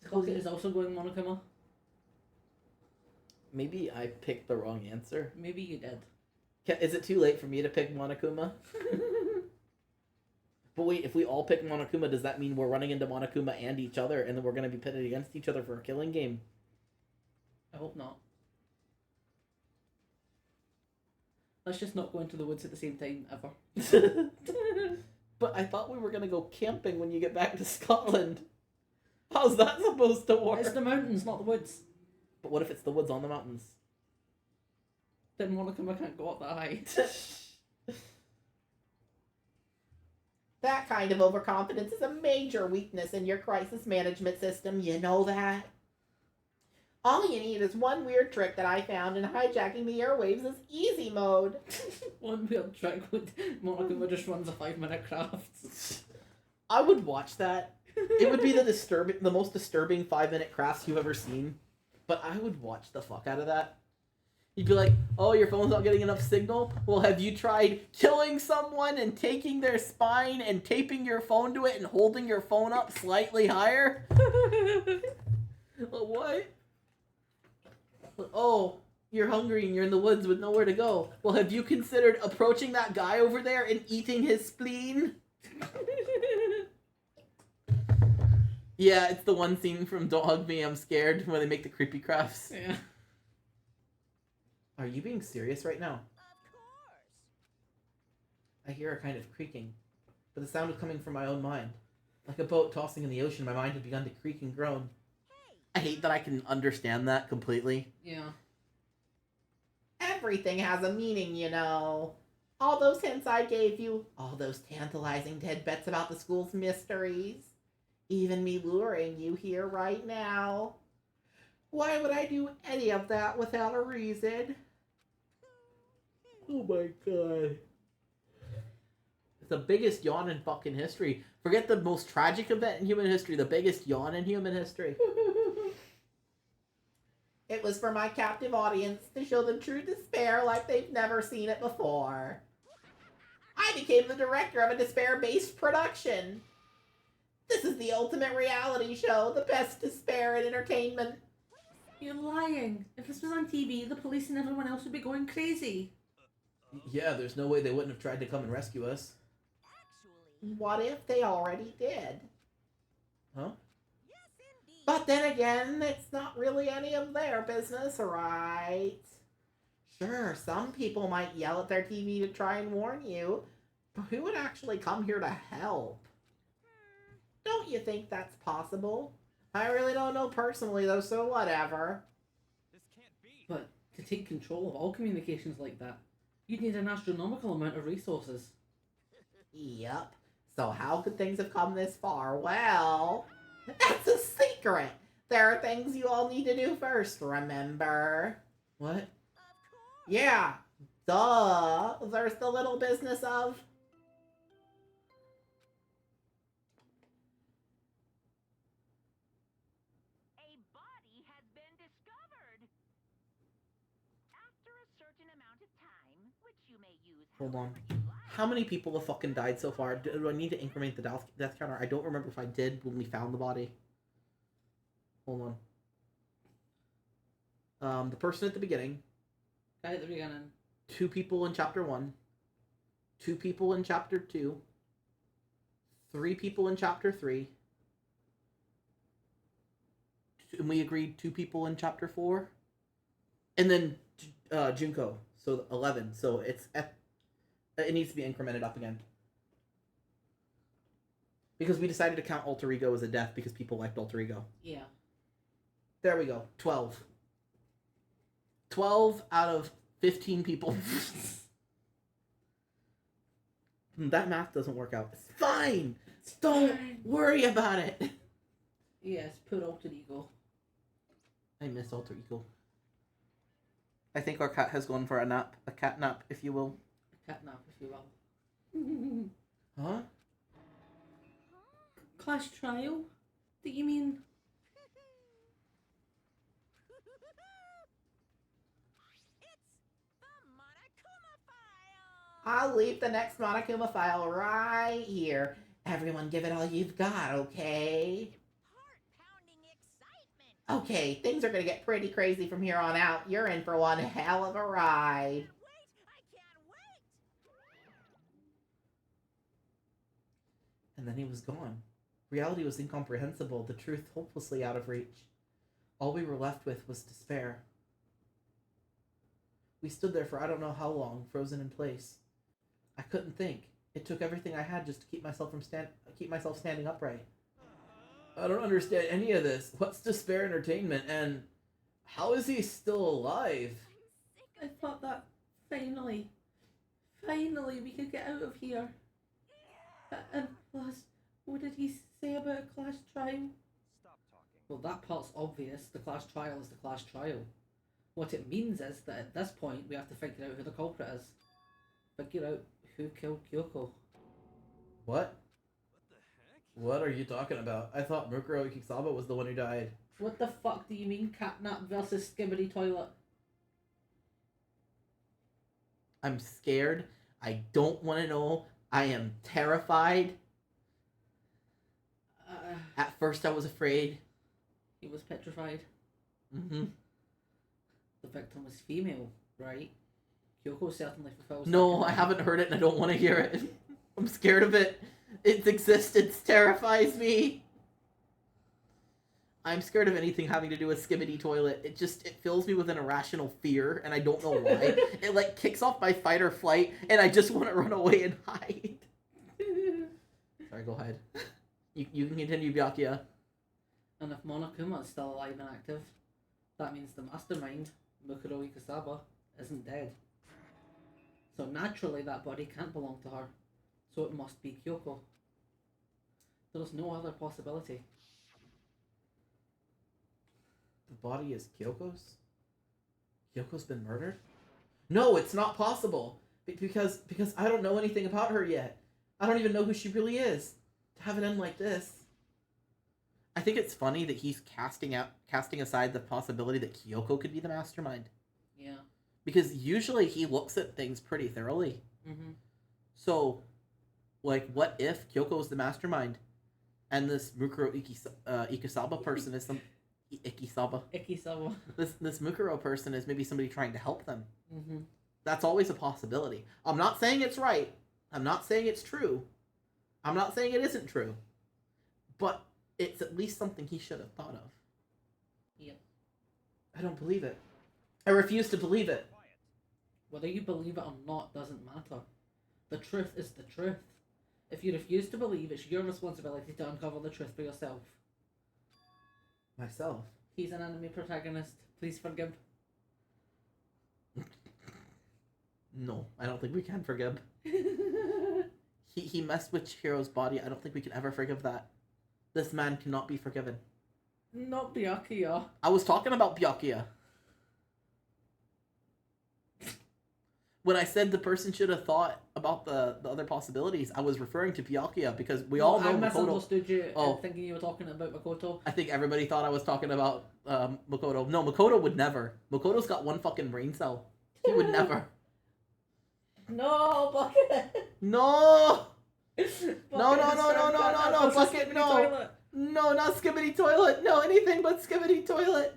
S2: Pocket is also going Monokuma.
S1: Maybe I picked the wrong answer.
S2: Maybe you did.
S1: Is it too late for me to pick Monokuma? But wait, if we all pick Monokuma, does that mean we're running into Monokuma and each other, and then we're going to be pitted against each other for a killing game?
S2: I hope not. Let's just not go into the woods at the same time, ever.
S1: But I thought we were going to go camping when you get back to Scotland. How's that supposed to work?
S2: It's the mountains, not the woods.
S1: But what if it's the woods on the mountains?
S2: Then Monokuma can't go up that high.
S1: That kind of overconfidence is a major weakness in your crisis management system, you know that? All you need is one weird trick that I found in hijacking the airwaves is easy mode.
S2: One weird trick would Monokuma just runs a 5-minute craft.
S1: I would watch that. It would be the most disturbing 5-minute crafts you've ever seen. But I would watch the fuck out of that. You'd be like, oh, your phone's not getting enough signal? Well, have you tried killing someone and taking their spine and taping your phone to it and holding your phone up slightly higher? What? Oh, you're hungry and you're in the woods with nowhere to go. Well, have you considered approaching that guy over there and eating his spleen? Yeah, it's the one scene from Don't Hug Me, I'm Scared, where they make the creepy crafts.
S2: Yeah.
S1: Are you being serious right now?
S4: Of course.
S1: I hear a kind of creaking, but the sound was coming from my own mind. Like a boat tossing in the ocean, my mind had begun to creak and groan. I hate that I can understand that completely.
S2: Yeah.
S1: Everything has a meaning, you know. All those hints I gave you, all those tantalizing tidbits about the school's mysteries, even me luring you here right now. Why would I do any of that without a reason? Oh my god. It's the biggest yawn in fucking history. Forget the most tragic event in human history, the biggest yawn in human history. It was for my captive audience to show them true despair like they've never seen it before. I became the director of a despair-based production. This is the ultimate reality show, the best despair in entertainment.
S2: You're lying. If this was on TV, the police and everyone else would be going crazy.
S1: Yeah, there's no way they wouldn't have tried to come and rescue us.
S4: Actually.
S1: What if they already did? Huh?
S4: Yes, indeed.
S1: But then again, it's not really any of their business, right? Sure, some people might yell at their TV to try and warn you, but who would actually come here to help? Don't you think that's possible? I really don't know personally, though, so whatever.
S3: This can't be.
S2: But to take control of all communications like that, you'd need an astronomical amount of resources.
S1: Yep. So how could things have come this far? Well, that's a secret. There are things you all need to do first, remember? What?
S4: Of course.
S1: Yeah. Duh. There's the little business of...
S5: A body has been discovered. After a certain amount of time, which you may use
S1: Hold on.
S5: however you like.
S1: How many people have fucking died so far? Do I need to increment the death counter? I don't remember if I did when we found the body. Hold on. The person at the beginning.
S2: Guy at the beginning.
S1: 2 people in chapter 1. 2 people in chapter 2. 3 people in chapter 3. And we agreed 2 people in chapter 4. And then Junko. So 11. So it needs to be incremented up again. Because we decided to count Alter Ego as a death because people liked Alter Ego.
S2: Yeah.
S1: There we go. 12. 12 out of 15 people. That math doesn't work out. It's fine. Don't worry about it.
S2: Yes, put Alter Ego.
S1: I miss Alter Ego. I think our cat has gone for a nap. A cat nap, if you will.
S2: A cat nap, if you will.
S1: Huh?
S2: Class trial? Do you mean?
S1: I'll leave the next Monokuma file right here. Everyone give it all you've got, okay?
S5: Heart-pounding excitement.
S1: Okay, things are gonna get pretty crazy from here on out. You're in for one hell of a ride.
S5: I can't wait.
S1: And then he was gone. Reality was incomprehensible, the truth hopelessly out of reach. All we were left with was despair. We stood there for I don't know how long, frozen in place. I couldn't think. It took everything I had just to keep myself standing upright. I don't understand any of this. What's despair entertainment, and how is he still alive?
S2: I thought that finally we could get out of here. And plus, what did he say about a class trial?
S6: Stop talking.
S2: Well, that part's obvious. The class trial is the class trial. What it means is that at this point, we have to figure out who the culprit is. Figure out who killed Kyoko.
S1: What?
S6: What the heck?
S1: What are you talking about? I thought Mukuro Ikisaba was the one who died.
S2: What the fuck do you mean catnap versus skibbity toilet?
S1: I'm scared. I don't want to know. I am terrified. At first I was afraid.
S2: He was petrified.
S1: Mm-hmm.
S2: The victim was female, right? Kyoko certainly fulfills.
S1: No, I haven't heard it and I don't want to hear it. I'm scared of it. Its existence terrifies me. I'm scared of anything having to do with skibbity toilet. It fills me with an irrational fear and I don't know why. It like kicks off my fight or flight and I just want to run away and hide. Sorry, go ahead. You can continue, Byakuya.
S2: And if Monokuma is still alive and active, that means the mastermind, Mukuro Ikisaba, isn't dead. So naturally that body can't belong to her. So it must be Kyoko. There is no other possibility.
S1: The body is Kyoko's? Kyoko's been murdered? No, it's not possible. Because I don't know anything about her yet. I don't even know who she really is. To have it end like this. I think it's funny that he's casting aside the possibility that Kyoko could be the mastermind.
S2: Yeah.
S1: Because usually he looks at things pretty thoroughly.
S2: Mm-hmm. So,
S1: like, what if Kyoko was the mastermind, and this Mukuro Ikisaba person is some Ikisaba. This Mukuro person is maybe somebody trying to help them.
S2: Mm-hmm.
S1: That's always a possibility. I'm not saying it's right. I'm not saying it's true. I'm not saying it isn't true. But it's at least something he should have thought of.
S2: Yep.
S1: I don't believe it. I refuse to believe it.
S2: Whether you believe it or not doesn't matter. The truth is the truth. If you refuse to believe, it's your responsibility to uncover the truth for yourself.
S1: Myself?
S2: He's an anime protagonist. Please forgive.
S1: No, I don't think we can forgive. He messed with Chihiro's body. I don't think we can ever forgive that. This man cannot be forgiven.
S2: Not Byakuya.
S1: I was talking about Byakuya. When I said the person should have thought about the other possibilities, I was referring to Byakuya because we all know
S2: I
S1: Makoto.
S2: misunderstood you thinking you were talking about Makoto.
S1: I think everybody thought I was talking about Makoto. No, Makoto would never. Makoto's got one fucking brain cell. He would never.
S2: No, Bucket!
S1: No!
S2: Bucket
S1: No, Bucket, no!
S2: Toilet.
S1: No, not Skibbity Toilet! No, anything but Skibbity Toilet!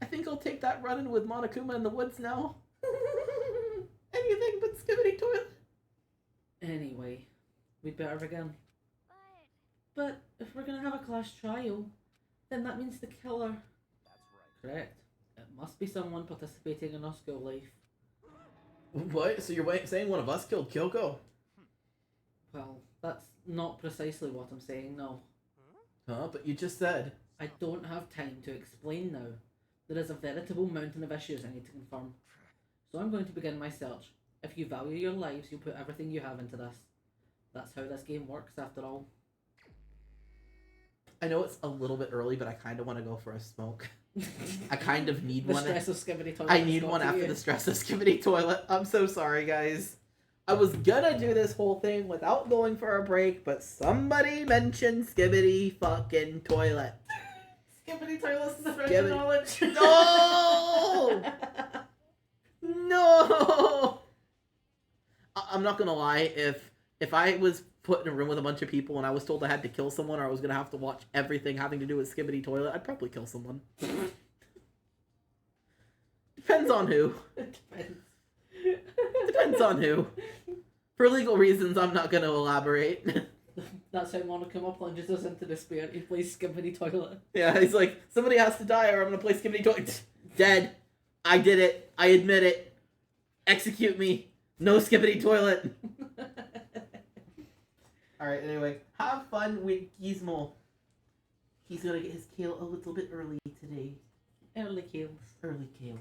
S1: I think I'll take that running with Monokuma in the woods now. Anything but skibbity toilet.
S2: Anyway, we'd better begin. But if we're gonna have a class trial, then that means the killer.
S6: That's right.
S2: Correct. It must be someone participating in our school life.
S1: What? So you're saying one of us killed Kyoko?
S2: Well, that's not precisely what I'm saying, no.
S1: Huh? But you just said.
S2: I don't have time to explain now. There is a veritable mountain of issues I need to confirm. So I'm going to begin my search. If you value your lives, you'll put everything you have into this. That's how this game works, after all.
S1: I know it's a little bit early, but I kind of want to go for a smoke. I kind of need
S2: The
S1: one.
S2: stress of skibbity toilet.
S1: I need one after the stress of skibbity toilet. I'm so sorry, guys. I was gonna do this whole thing without going for a break, but somebody mentioned skibbity fucking toilet.
S2: Skibbity toilet's the
S1: Skibbity-
S2: fresh knowledge.
S1: No! No! I'm not gonna lie, if I was put in a room with a bunch of people and I was told I had to kill someone or I was gonna have to watch everything having to do with skibbity toilet, I'd probably kill someone. Depends on who.
S2: Depends.
S1: Depends on who. For legal reasons, I'm not gonna elaborate.
S2: That's how Monokuma plunges us into despair. He plays skibbity toilet.
S1: Yeah, he's like, somebody has to die or I'm gonna play skibbity toilet. Dead. I did it. I admit it. Execute me. No skibbity toilet. Alright, anyway, have fun with Gizmo. He's gonna get his kale a little bit early today.
S2: Early kills.
S1: Early kale.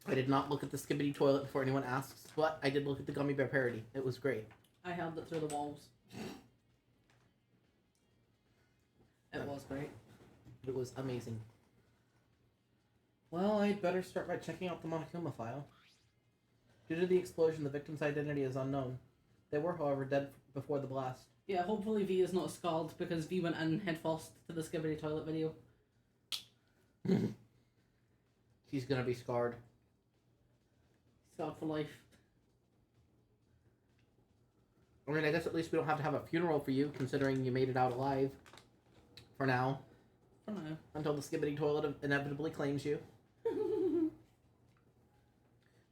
S1: I did not look at the Skibbity toilet before anyone asks, but I did look at the Gummy Bear parody. It was great.
S2: I held it through the walls. It was great.
S1: It was amazing. Well, I'd better start by checking out the Monokuma file. Due to the explosion, the victim's identity is unknown. They were, however, dead before the blast.
S2: Yeah, hopefully V is not scarred because V went in headfirst to the Skibbity toilet video.
S1: He's gonna be scarred.
S2: Scarred for life.
S1: I mean, I guess at least we don't have to have a funeral for you, considering you made it out alive. For now.
S2: For now.
S1: Until the Skibbity toilet inevitably claims you.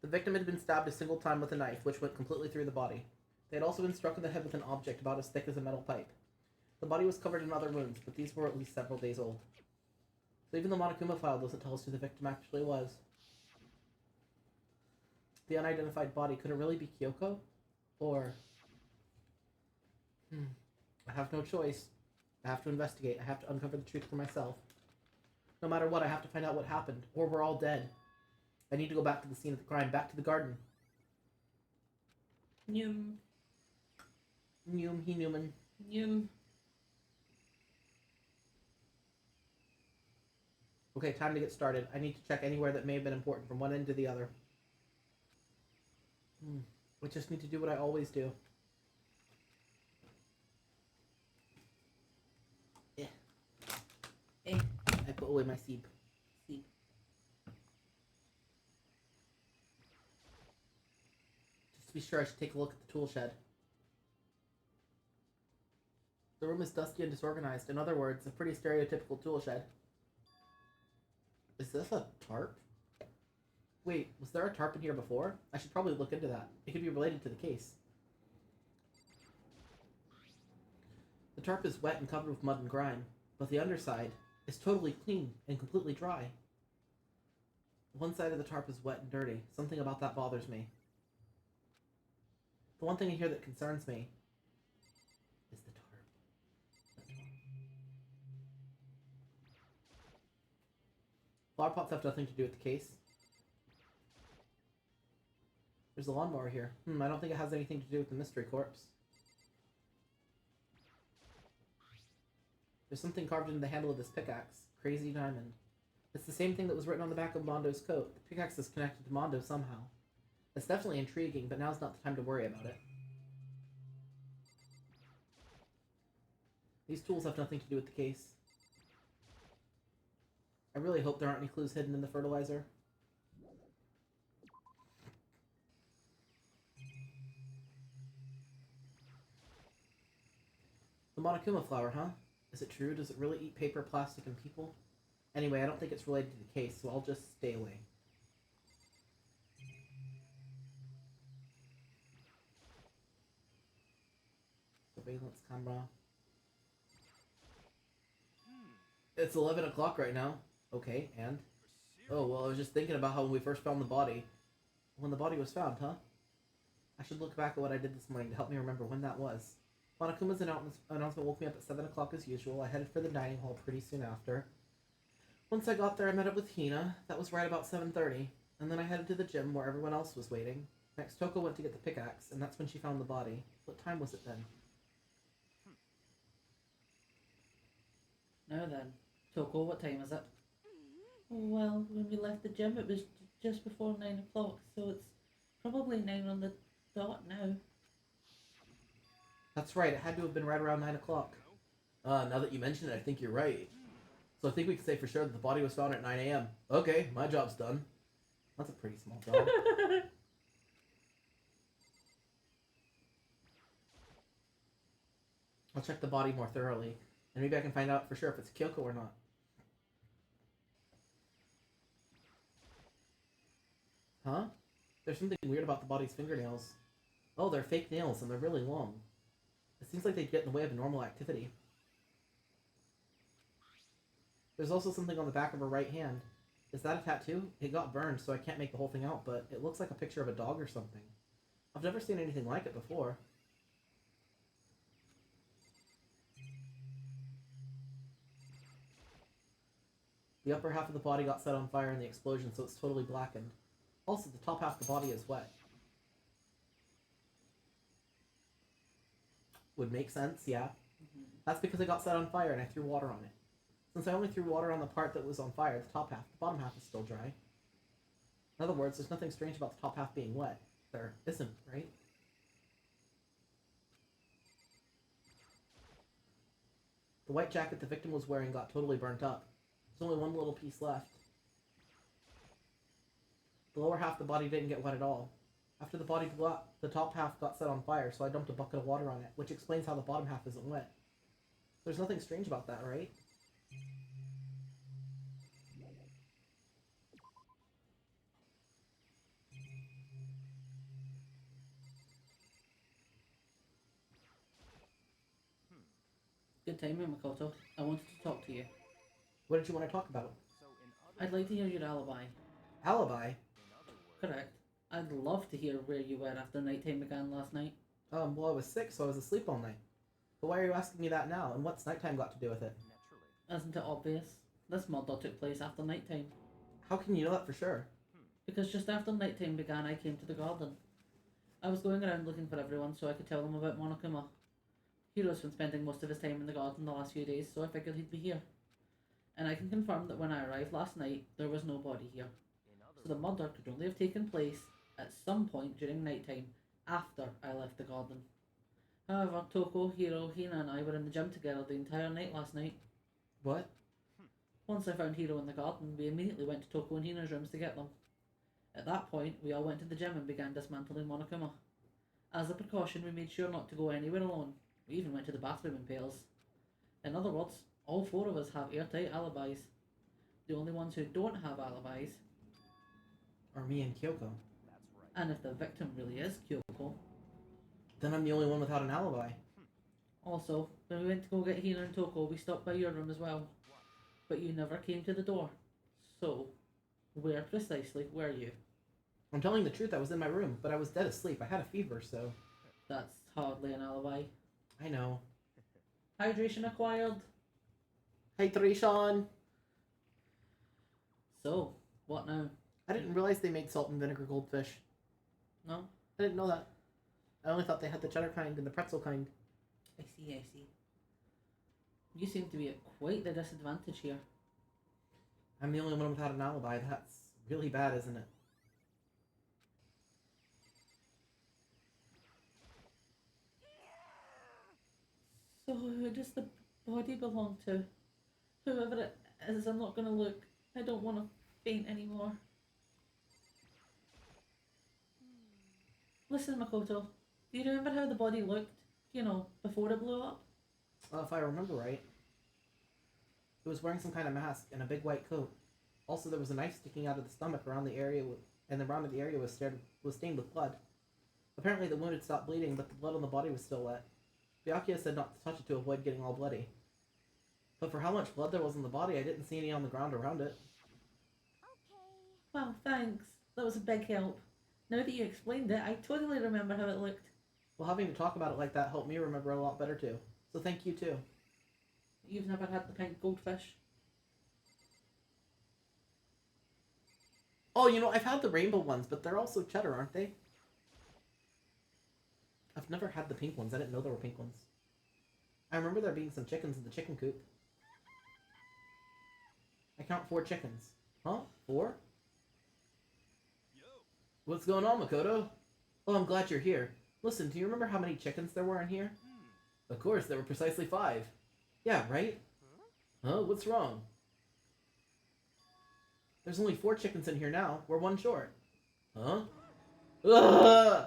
S1: The victim had been stabbed a single time with a knife, which went completely through the body. They had also been struck in the head with an object about as thick as a metal pipe. The body was covered in other wounds, but these were at least several days old. So even the Monokuma file doesn't tell us who the victim actually was. The unidentified body, could it really be Kyoko? Or... I have no choice. I have to investigate. I have to uncover the truth for myself. No matter what, I have to find out what happened, or we're all dead. I need to go back to the scene of the crime, back to the garden.
S2: Nyum.
S1: Nyum, he Newman.
S2: Nyum.
S1: Okay, time to get started. I need to check anywhere that may have been important from one end to the other. I just need to do what I always do. I put away my seep. Just to be sure, I should take a look at the tool shed. The room is dusty and disorganized. In other words, a pretty stereotypical tool shed. Is this a tarp? Wait, was there a tarp in here before? I should probably look into that. It could be related to the case. The tarp is wet and covered with mud and grime, but the underside is totally clean and completely dry. One side of the tarp is wet and dirty. Something about that bothers me. The one thing in here that concerns me is the tarp. Flower pots have nothing to do with the case. There's a lawnmower here. I don't think it has anything to do with the mystery corpse. There's something carved into the handle of this pickaxe. Crazy diamond. It's the same thing that was written on the back of Mondo's coat. The pickaxe is connected to Mondo somehow. It's definitely intriguing, but now's not the time to worry about it. These tools have nothing to do with the case. I really hope there aren't any clues hidden in the fertilizer. The Monokuma flower, huh? Is it true? Does it really eat paper, plastic, and people? Anyway, I don't think it's related to the case, so I'll just stay away. Surveillance camera. It's 11 o'clock right now. Okay, and? Oh, well, I was just thinking about how when we first found the body. When the body was found, huh? I should look back at what I did this morning to help me remember when that was. Monokuma's announcement woke me up at 7 o'clock as usual. I headed for the dining hall pretty soon after. Once I got there, I met up with Hina. That was right about 7:30. And then I headed to the gym where everyone else was waiting. Next, Toko went to get the pickaxe, and that's when she found the body. What time was it then?
S2: Now then, Toko, what time is it? Well, when we left the gym, it was just before 9 o'clock, so it's probably 9 on the dot now.
S1: That's right, it had to have been right around 9 o'clock. Now that you mention it, I think you're right. So I think we can say for sure that the body was found at 9 a.m. Okay, my job's done. That's a pretty small job. I'll check the body more thoroughly, and maybe I can find out for sure if it's Kyoko or not. Huh? There's something weird about the body's fingernails. Oh, they're fake nails, and they're really long. It seems like they'd get in the way of a normal activity. There's also something on the back of her right hand. Is that a tattoo? It got burned, so I can't make the whole thing out, but it looks like a picture of a dog or something. I've never seen anything like it before. The upper half of the body got set on fire in the explosion, so it's totally blackened. Also, the top half of the body is wet. Would make sense, yeah. That's because it got set on fire and I threw water on it. Since I only threw water on the part that was on fire, the top half, the bottom half is still dry. In other words, there's nothing strange about the top half being wet. There isn't, right? The white jacket the victim was wearing got totally burnt up. There's only one little piece left. The lower half of the body didn't get wet at all. After the body blew up, the top half got set on fire, so I dumped a bucket of water on it, which explains how the bottom half isn't wet. There's nothing strange about that, right?
S2: Good timing, Makoto. I wanted to talk to you.
S1: What did you want to talk about?
S6: So in other
S2: I'd like to hear your alibi.
S1: Alibi?
S6: in other words,
S2: Correct. I'd love to hear where you were after nighttime began last night.
S1: Well, I was sick, so I was asleep all night. But why are you asking me that now, and what's nighttime got to do with it?
S6: naturally.
S2: Isn't it obvious? This murder took place after nighttime.
S1: How can you know that for sure?
S2: Because just after nighttime began, I came to the garden. I was going around looking for everyone so I could tell them about Monokuma. Hiro's been spending most of his time in the garden the last few days, so I figured he'd be here. And I can confirm that when I arrived last night, there was no body here.
S6: In other
S2: So the murder could only have taken place at some point during nighttime after I left the garden. However, Toko, Hiro, Hina and I were in the gym together the entire night last night.
S1: What?
S2: Once I found Hiro in the garden, we immediately went to Toko and Hina's rooms to get them. At that point, we all went to the gym and began dismantling Monokuma. As a precaution, we made sure not to go anywhere alone. We even went to the bathroom in pairs. In other words, all four of us have airtight alibis. The only ones who don't have alibis,
S1: Are me and Kyoko?
S6: that's right.
S2: and if the victim really is Kyoko.
S1: Then I'm the only one without an alibi.
S2: Also, when we went to go get Hina and Toko, we stopped by your room as well. But you never came to the door. So, where precisely were you?
S1: I'm telling the truth, I was in my room, but I was dead asleep. I had a fever, so...
S2: That's hardly an alibi.
S1: I know.
S2: Hydration acquired.
S1: Hydration!
S2: So, what now?
S1: I didn't realize they made salt and vinegar goldfish.
S2: No?
S1: I didn't know that. I only thought they had the cheddar kind and the pretzel kind.
S2: I see. You seem to be at quite the disadvantage here.
S1: I'm the only one without an alibi. That's really bad, isn't it?
S2: So, who does the body belong to? Whoever it is, I'm not gonna look. I don't want to faint anymore. Listen, Makoto, do you remember how the body looked, before it blew up?
S1: Well, if I remember right, it was wearing some kind of mask and a big white coat. Also, there was a knife sticking out of the stomach around the area, and the round of the area was stained with blood. Apparently, the wound had stopped bleeding, but the blood on the body was still wet. Byakuya said not to touch it to avoid getting all bloody. But for how much blood there was in the body, I didn't see any on the ground around it.
S4: Okay.
S2: Wow, thanks. That was a big help. Now that you explained it, I totally remember how it looked.
S1: Well, having to talk about it like that helped me remember a lot better too. So thank you too.
S2: You've never had the pink goldfish?
S1: Oh, I've had the rainbow ones, but they're also cheddar, aren't they? I've never had the pink ones. I didn't know there were pink ones. I remember there being some chickens in the chicken coop. I count 4 chickens. Huh? 4?
S6: Yo,
S1: What's going on, Makoto? Oh, I'm glad you're here. Listen, do you remember how many chickens there were in here? Of course, there were precisely 5. Yeah, right? Huh? What's wrong? There's only 4 chickens in here now. We're 1 short. Huh? Ugh!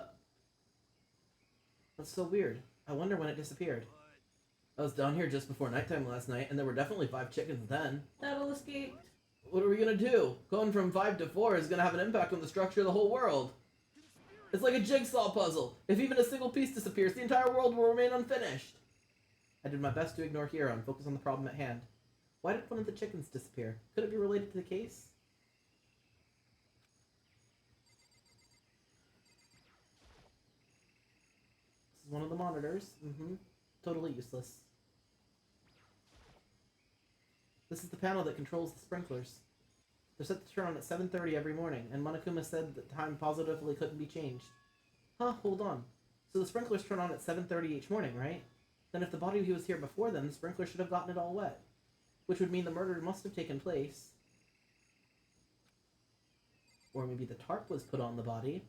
S1: That's so weird. I wonder when it disappeared. I was down here just before nighttime last night, and there were definitely 5 chickens then.
S2: Daryl escaped.
S1: What are we gonna do? Going from 5 to 4 is gonna have an impact on the structure of the whole world. It's like a jigsaw puzzle. If even a single piece disappears, the entire world will remain unfinished. I did my best to ignore Hero and focus on the problem at hand. Why did one of the chickens disappear? Could it be related to the case? This is one of the monitors. Totally useless. This is the panel that controls the sprinklers. They're set to turn on at 7:30 every morning, and Monokuma said the time positively couldn't be changed. Huh, hold on. So the sprinklers turn on at 7:30 each morning, right? Then if the body was here before then, the sprinkler should have gotten it all wet. Which would mean the murder must have taken place. Or maybe the tarp was put on the body.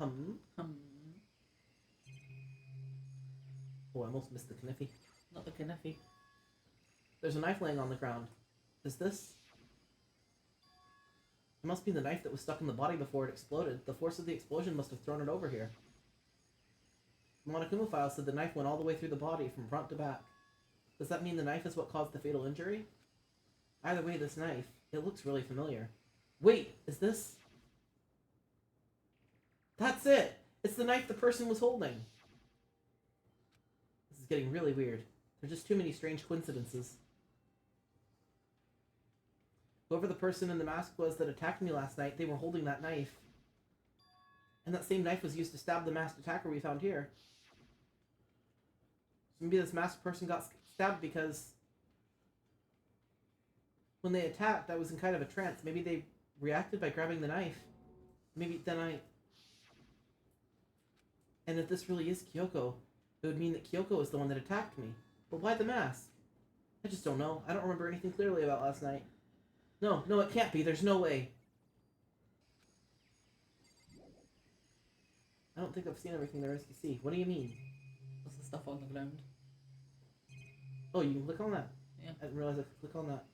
S1: Oh, I almost missed the kniffy.
S2: Not the kniffy.
S1: There's a knife laying on the ground. Is this? It must be the knife that was stuck in the body before it exploded. The force of the explosion must have thrown it over here. The Monokuma file said the knife went all the way through the body from front to back. Does that mean the knife is what caused the fatal injury? Either way, this knife, it looks really familiar. Wait, is this? That's it! It's the knife the person was holding! This is getting really weird. There's just too many strange coincidences. Whoever the person in the mask was that attacked me last night, they were holding that knife. And that same knife was used to stab the masked attacker we found here. So maybe this masked person got stabbed because when they attacked, I was in kind of a trance. Maybe they reacted by grabbing the knife. Maybe then And if this really is Kyoko, it would mean that Kyoko is the one that attacked me. But why the mask? I just don't know. I don't remember anything clearly about last night. No, it can't be. There's no way. I don't think I've seen everything there is to see. What do you mean?
S2: What's the stuff on the ground?
S1: Oh, you can click on that?
S2: Yeah.
S1: I didn't realize I could click on that.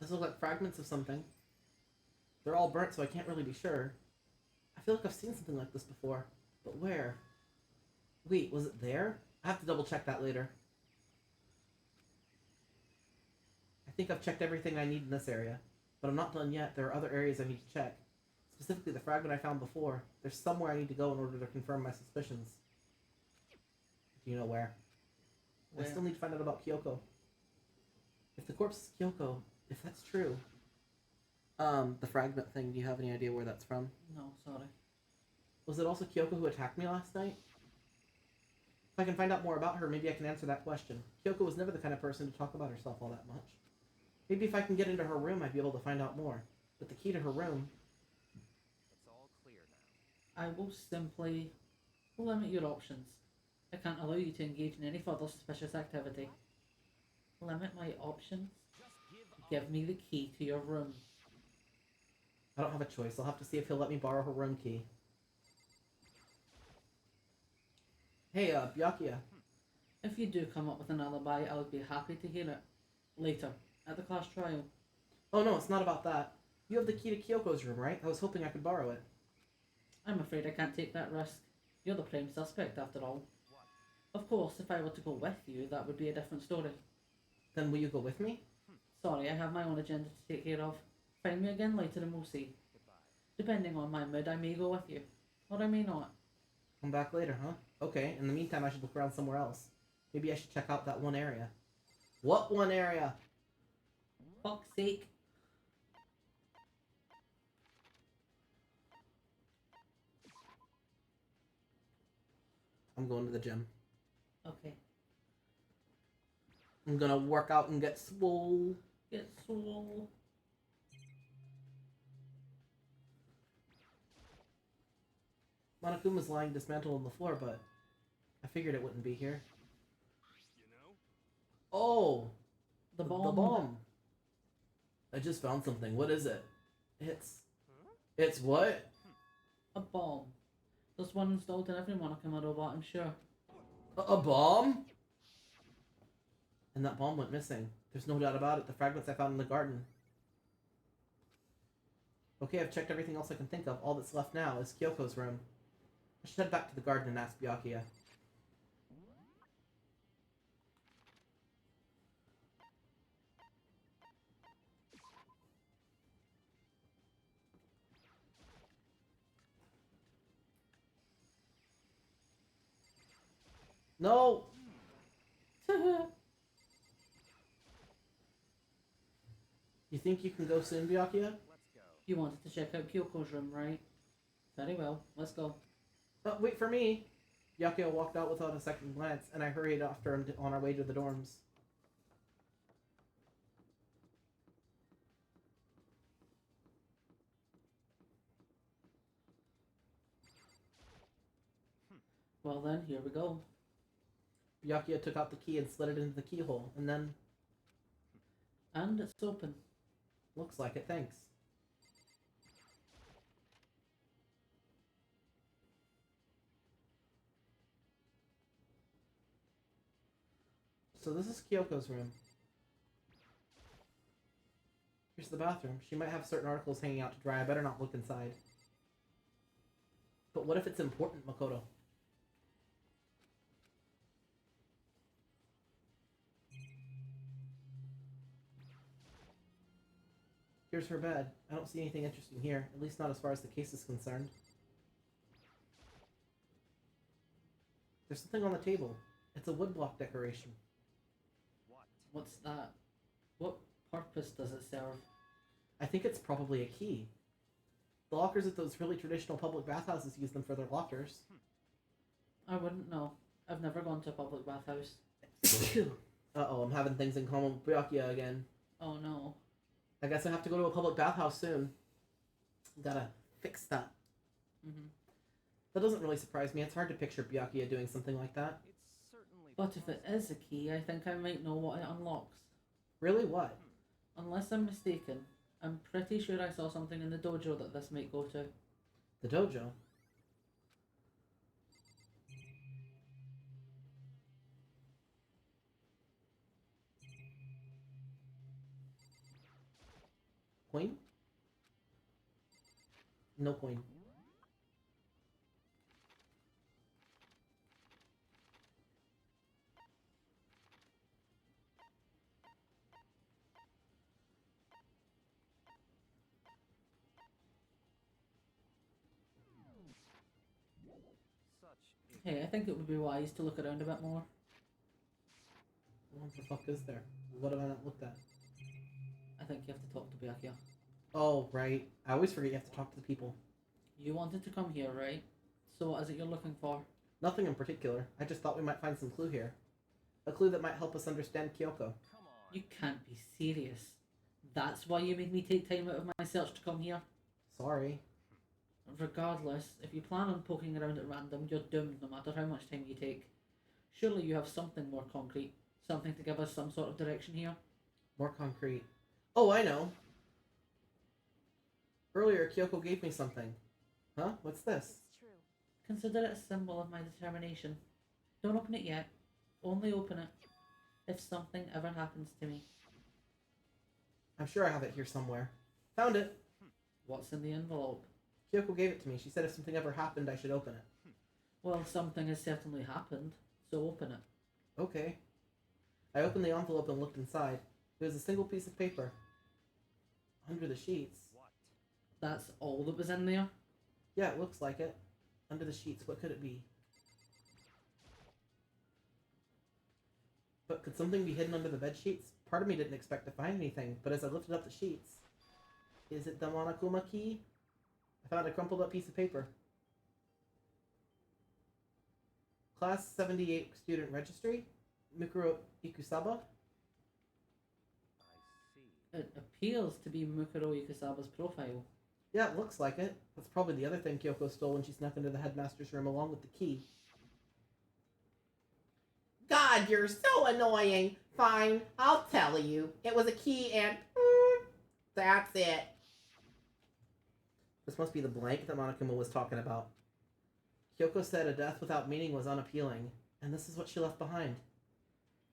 S1: Those look like fragments of something. They're all burnt, so I can't really be sure. I feel like I've seen something like this before. But where? Wait, was it there? I have to double check that later. I think I've checked everything I need in this area. But I'm not done yet. There are other areas I need to check. Specifically the fragment I found before. There's somewhere I need to go in order to confirm my suspicions. Do you know where? I still need to find out about Kyoko. If the corpse is Kyoko, if that's true... the fragment thing, do you have any idea where that's from?
S2: No, sorry.
S1: Was it also Kyoko who attacked me last night? If I can find out more about her, maybe I can answer that question. Kyoko was never the kind of person to talk about herself all that much. Maybe if I can get into her room, I'd be able to find out more. But the key to her room...
S6: It's all clear now.
S2: I will simply limit your options. I can't allow you to engage in any further suspicious activity. Limit my options? Give me the key to your room.
S1: I don't have a choice. I'll have to see if he'll let me borrow her room key. Hey, Byakuya.
S2: If you do come up with an alibi, I would be happy to hear it. Later, at the class trial.
S1: Oh no, it's not about that. You have the key to Kyoko's room, right? I was hoping I could borrow it.
S2: I'm afraid I can't take that risk. You're the prime suspect, after all. Of course, if I were to go with you, that would be a different story.
S1: Then will you go with me?
S2: Sorry, I have my own agenda to take care of. Find me again later and we'll see.
S6: Goodbye.
S2: Depending on my mood, I may go with you. Or I may not.
S1: Come back later, huh? Okay, in the meantime I should look around somewhere else. Maybe I should check out that one area. What one area?
S2: Fuck's sake.
S1: I'm going to the gym.
S2: Okay.
S1: I'm gonna work out and get swole.
S2: Get swole.
S1: Monokuma's lying dismantled on the floor, but I figured it wouldn't be here.
S6: You know?
S1: Oh!
S2: The bomb.
S1: The bomb. I just found something. What is it? It's what?
S2: A bomb. There's one installed in every Monokuma robot, I'm sure.
S1: A bomb? And that bomb went missing. There's no doubt about it. The fragments I found in the garden. Okay, I've checked everything else I can think of. All that's left now is Kyoko's room. I should head back to the garden and ask Byakuya. No! You think you can go soon, Byakuya?
S6: Let's go.
S2: You wanted to check out Kyoko's room, right? Very well, let's go.
S1: Wait for me! Byakuya walked out without a second glance, and I hurried after him on our way to the dorms.
S2: Well then, here we go.
S1: Byakuya took out the key and slid it into the keyhole, and then...
S2: And it's open.
S1: Looks like it, thanks. So this is Kyoko's room. Here's the bathroom. She might have certain articles hanging out to dry. I better not look inside. But what if it's important, Makoto? Here's her bed. I don't see anything interesting here, at least not as far as the case is concerned. There's something on the table. It's a woodblock decoration.
S6: What?
S2: What's that? What purpose does it serve?
S1: I think it's probably a key. The lockers at those really traditional public bathhouses use them for their lockers.
S2: I wouldn't know. I've never gone to a public bathhouse.
S1: Uh-oh, I'm having things in common with Byakuya again.
S2: Oh no.
S1: I guess I have to go to a public bathhouse soon. Gotta fix that.
S2: Mm-hmm.
S1: That doesn't really surprise me. It's hard to picture Byakuya doing something like that.
S6: It's certainly.
S2: But if it is a key, I think I might know what it unlocks.
S1: Really? What?
S2: Unless I'm mistaken, I'm pretty sure I saw something in the dojo that this might go to.
S1: The dojo? Coin? No coin.
S6: Such
S2: Hey, I think it would be wise to look around a bit more.
S1: What the fuck is there? What have I not looked at?
S2: I think you have to talk to Byakuya.
S1: Oh, right. I always forget you have to talk to the people.
S2: You wanted to come here, right? So what is it you're looking for?
S1: Nothing in particular. I just thought we might find some clue here. A clue that might help us understand Kyoko.
S6: Come on.
S2: You can't be serious. That's why you made me take time out of my search to come here?
S1: Sorry.
S2: Regardless, if you plan on poking around at random, you're doomed no matter how much time you take. Surely you have something more concrete. Something to give us some sort of direction here.
S1: More concrete. Oh, I know. Earlier, Kyoko gave me something. Huh? What's this?
S4: It's true.
S2: Consider it a symbol of my determination. Don't open it yet. Only open it if something ever happens to me.
S1: I'm sure I have it here somewhere. Found it.
S2: What's in the envelope?
S1: Kyoko gave it to me. She said if something ever happened, I should open it.
S2: Well, something has certainly happened, so open it.
S1: Okay. I opened the envelope and looked inside. It was a single piece of paper. Under the sheets.
S6: What?
S2: That's all that was in there?
S1: Yeah, it looks like it. Under the sheets, what could it be? But could something be hidden under the bed sheets? Part of me didn't expect to find anything, but as I lifted up the sheets... Is it the Monokuma key? I found a crumpled up piece of paper. Class 78 student registry? Mukuro Ikusaba?
S6: I see.
S2: It appears to be Mukuro Ikusaba's profile.
S1: Yeah, it looks like it. That's probably the other thing Kyoko stole when she snuck into the headmaster's room along with the key. God, you're so annoying! Fine, I'll tell you. It was a key and... that's it. This must be the blank that Monokuma was talking about. Kyoko said a death without meaning was unappealing, and this is what she left behind.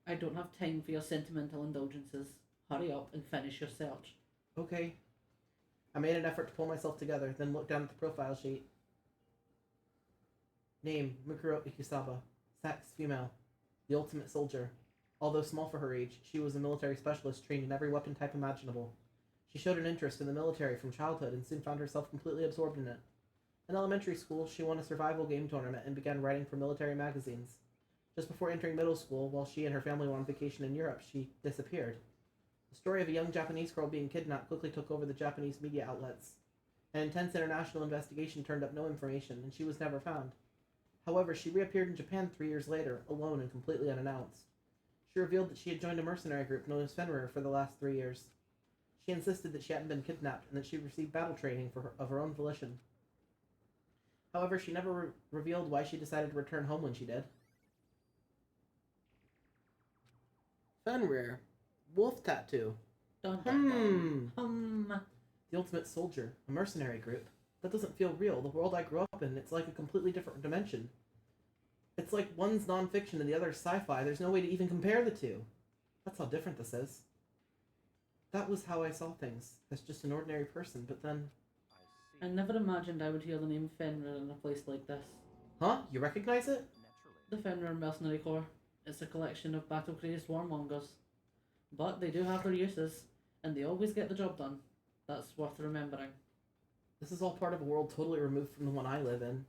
S2: I don't have time for your sentimental indulgences. Hurry up and finish your search.
S1: Okay. I made an effort to pull myself together, then looked down at the profile sheet. Name, Mukuro Ikusaba. Sex, female. The ultimate soldier. Although small for her age, she was a military specialist trained in every weapon type imaginable. She showed an interest in the military from childhood and soon found herself completely absorbed in it. In elementary school, she won a survival game tournament and began writing for military magazines. Just before entering middle school, while she and her family were on vacation in Europe, she disappeared. The story of a young Japanese girl being kidnapped quickly took over the Japanese media outlets. An intense international investigation turned up no information, and she was never found. However, she reappeared in Japan 3 years later, alone and completely unannounced. She revealed that she had joined a mercenary group known as Fenrir for the last 3 years. She insisted that she hadn't been kidnapped and that she received battle training of her own volition. However, she never revealed why she decided to return home when she did. Fenrir. Wolf tattoo.
S2: Dun, dun, dun.
S1: The Ultimate Soldier. A mercenary group. That doesn't feel real. The world I grew up in, it's like a completely different dimension. It's like one's nonfiction and the other's sci-fi. There's no way to even compare the two. That's how different this is. That was how I saw things, as just an ordinary person, but then...
S2: I never imagined I would hear the name Fenrir in a place like this.
S1: Huh? You recognize it?
S2: The Fenrir Mercenary Corps. It's a collection of battle-crazed warmongers. But they do have their uses, and they always get the job done. That's worth remembering.
S1: This is all part of a world totally removed from the one I live in.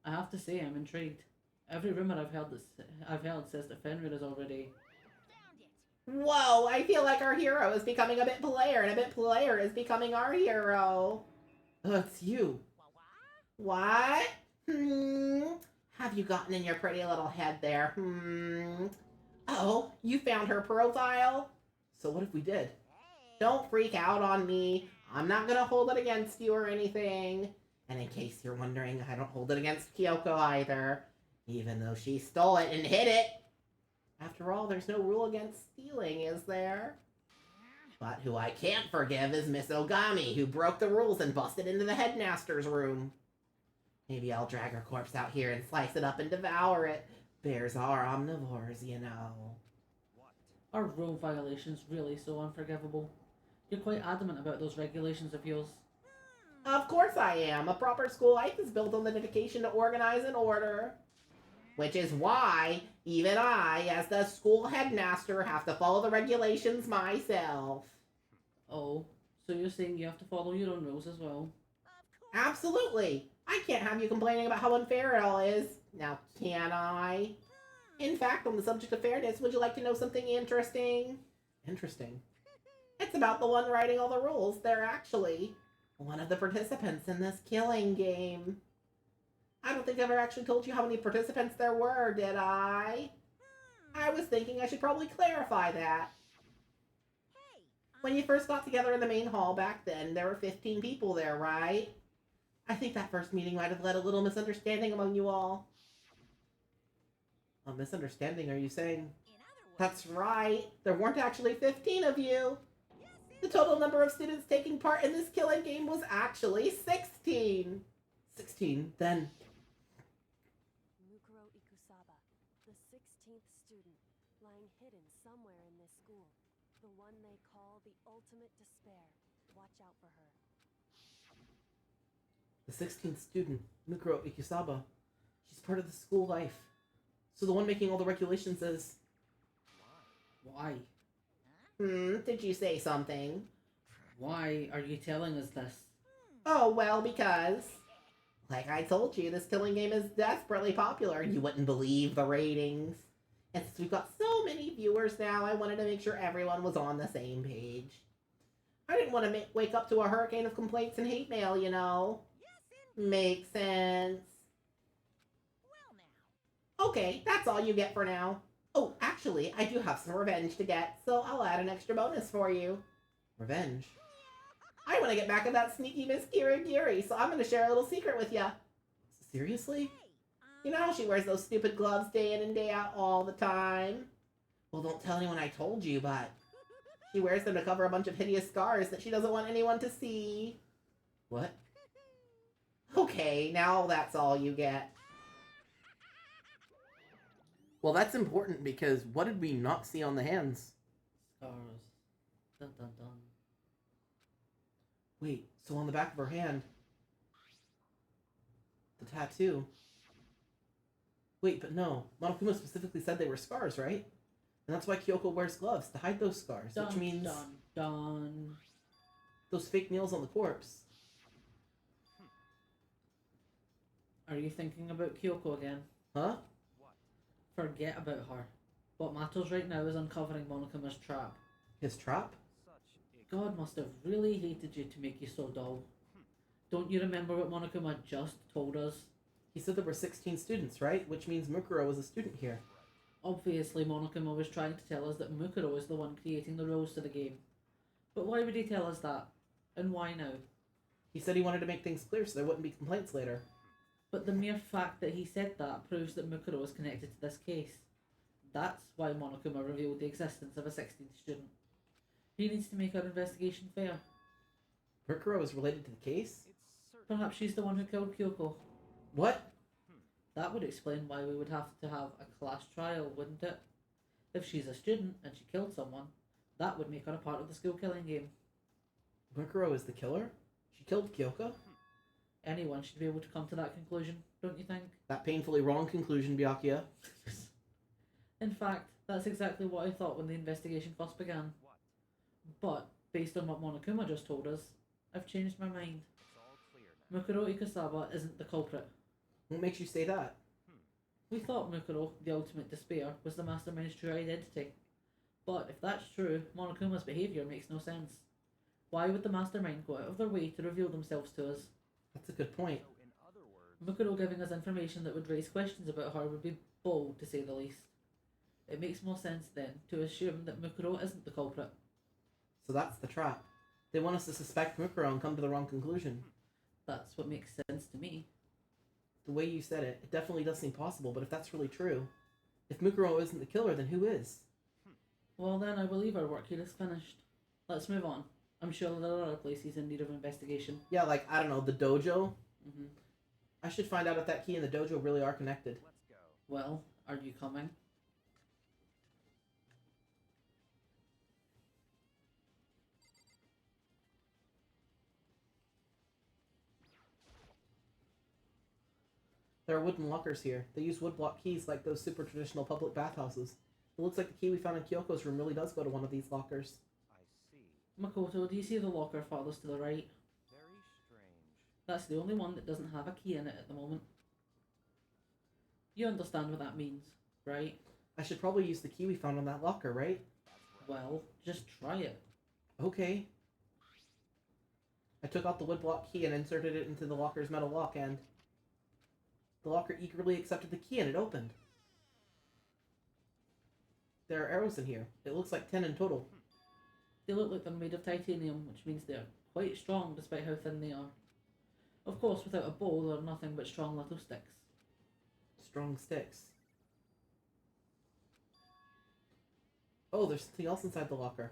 S2: I have to say, I'm intrigued. Every rumor I've heard says that Fenrir is already...
S1: Whoa, I feel like our hero is becoming a bit player, and a bit player is becoming our hero. It's you. What? Have you gotten in your pretty little head there? Oh, you found her profile? So what if we did? Don't freak out on me. I'm not gonna hold it against you or anything. And in case you're wondering, I don't hold it against Kyoko either. Even though she stole it and hid it. After all, there's no rule against stealing, is there? But who I can't forgive is Miss Ogami, who broke the rules and busted into the headmaster's room. Maybe I'll drag her corpse out here and slice it up and devour it. Bears are omnivores, you know.
S2: Are rule violations really so unforgivable? You're quite adamant about those regulations of yours.
S1: Of course I am. A proper school life is built on the dedication to organize and order. Which is why even I, as the school headmaster, have to follow the regulations myself.
S2: Oh, so you're saying you have to follow your own rules as well?
S1: Absolutely. I can't have you complaining about how unfair it all is. Now, can I? In fact, on the subject of fairness, would you like to know something interesting? Interesting. It's about the one writing all the rules. They're actually one of the participants in this killing game. I don't think I ever actually told you how many participants there were, did I? I was thinking I should probably clarify that. When you first got together in the main hall back then, there were 15 people there, right? I think that first meeting might have led a little misunderstanding among you all. A misunderstanding, are you saying? That's right. There weren't actually 15 of you. The total number of students taking part in this killing game was actually 16. 16, then...
S4: Mukuro Ikusaba, the 16th student, lying hidden somewhere in this school. The one they call the ultimate despair. Watch out for her.
S1: The 16th student, Mukuro Ikusaba. She's part of the school life. So the one making all the regulations is...
S2: Why?
S1: Did you say something?
S2: Why are you telling us this?
S1: Oh, well, because... Like I told you, this killing game is desperately popular. You wouldn't believe the ratings. And since we've got so many viewers now, I wanted to make sure everyone was on the same page. I didn't want to wake up to a hurricane of complaints and hate mail, you know. Makes sense. Okay, that's all you get for now. Oh, actually, I do have some revenge to get, so I'll add an extra bonus for you. Revenge? I want to get back at that sneaky Miss Kirigiri, so I'm going to share a little secret with ya. Seriously? You know how she wears those stupid gloves day in and day out all the time? Well, don't tell anyone I told you, but she wears them to cover a bunch of hideous scars that she doesn't want anyone to see. What? Okay, now that's all you get. Well, that's important because what did we not see on the hands?
S2: Scars. Dun dun dun.
S1: Wait, so on the back of her hand, the tattoo. Wait, but no. Monokuma specifically said they were scars, right? And that's why Kyoko wears gloves, to hide those scars,
S2: Dun,
S1: which means
S2: dun dun.
S1: those fake nails on the corpse.
S2: Are you thinking about Kyoko again?
S1: Huh?
S2: Forget about her. What matters right now is uncovering Monokuma's trap.
S1: His trap?
S2: God must have really hated you to make you so dull. Don't you remember what Monokuma just told us?
S1: He said there were 16 students, right? Which means Mukuro was a student here.
S2: Obviously, Monokuma was trying to tell us that Mukuro is the one creating the rules to the game. But why would he tell us that? And why now?
S1: He said he wanted to make things clear so there wouldn't be complaints later.
S2: But the mere fact that he said that proves that Mukuro is connected to this case. That's why Monokuma revealed the existence of a 16th student. He needs to make our investigation fair.
S1: Mukuro is related to the case?
S6: It's certain.
S2: Perhaps she's the one who killed Kyoko.
S1: What?
S2: That would explain why we would have to have a class trial, wouldn't it? If she's a student and she killed someone, that would make her a part of the school killing game.
S1: Mukuro is the killer? She killed Kyoko?
S2: Anyone should be able to come to that conclusion, don't you think?
S1: That painfully wrong conclusion, Byakuya.
S2: In fact, that's exactly what I thought when the investigation first began.
S6: What?
S2: But, based on what Monokuma just told us, I've changed my mind.
S6: It's all clear now.
S2: Mukuro Ikusaba isn't the culprit.
S1: What makes you say that?
S2: We thought Mukuro, the ultimate despair, was the mastermind's true identity. But if that's true, Monokuma's behaviour makes no sense. Why would the mastermind go out of their way to reveal themselves to us?
S1: That's a good point.
S6: So, in other words,
S2: Mukuro giving us information that would raise questions about her would be bold, to say the least. It makes more sense, then, to assume that Mukuro isn't the culprit.
S1: So that's the trap. They want us to suspect Mukuro and come to the wrong conclusion.
S2: That's what makes sense to me.
S1: The way you said it, it definitely does seem possible, but if that's really true, if Mukuro isn't the killer, then who is?
S2: Well then, I believe our work here is finished. Let's move on. I'm sure there are other places in need of investigation.
S1: Yeah, like, I don't know, the dojo?
S2: Mm-hmm.
S1: I should find out if that key and the dojo really are connected.
S6: let's go.
S2: Well, are you coming?
S1: There are wooden lockers here. They use woodblock keys like those super traditional public bathhouses. It looks like the key we found in Kyoko's room really does go to one of these lockers.
S6: I see.
S2: Makoto, do you see the locker farthest to the right?
S6: Very strange.
S2: That's the only one that doesn't have a key in it at the moment. You understand what that means, right?
S1: I should probably use the key we found on that locker, right?
S6: That's right.
S2: Well, just try it.
S1: Okay. I took out the woodblock key and inserted it into the locker's metal lock, and the locker eagerly accepted the key and it opened. There are arrows in here. It looks like 10 in total.
S2: They look like they're made of titanium, which means they're quite strong despite how thin they are. Of course, without a bow, they're nothing but strong little sticks.
S1: Strong sticks. Oh, there's something else inside the locker.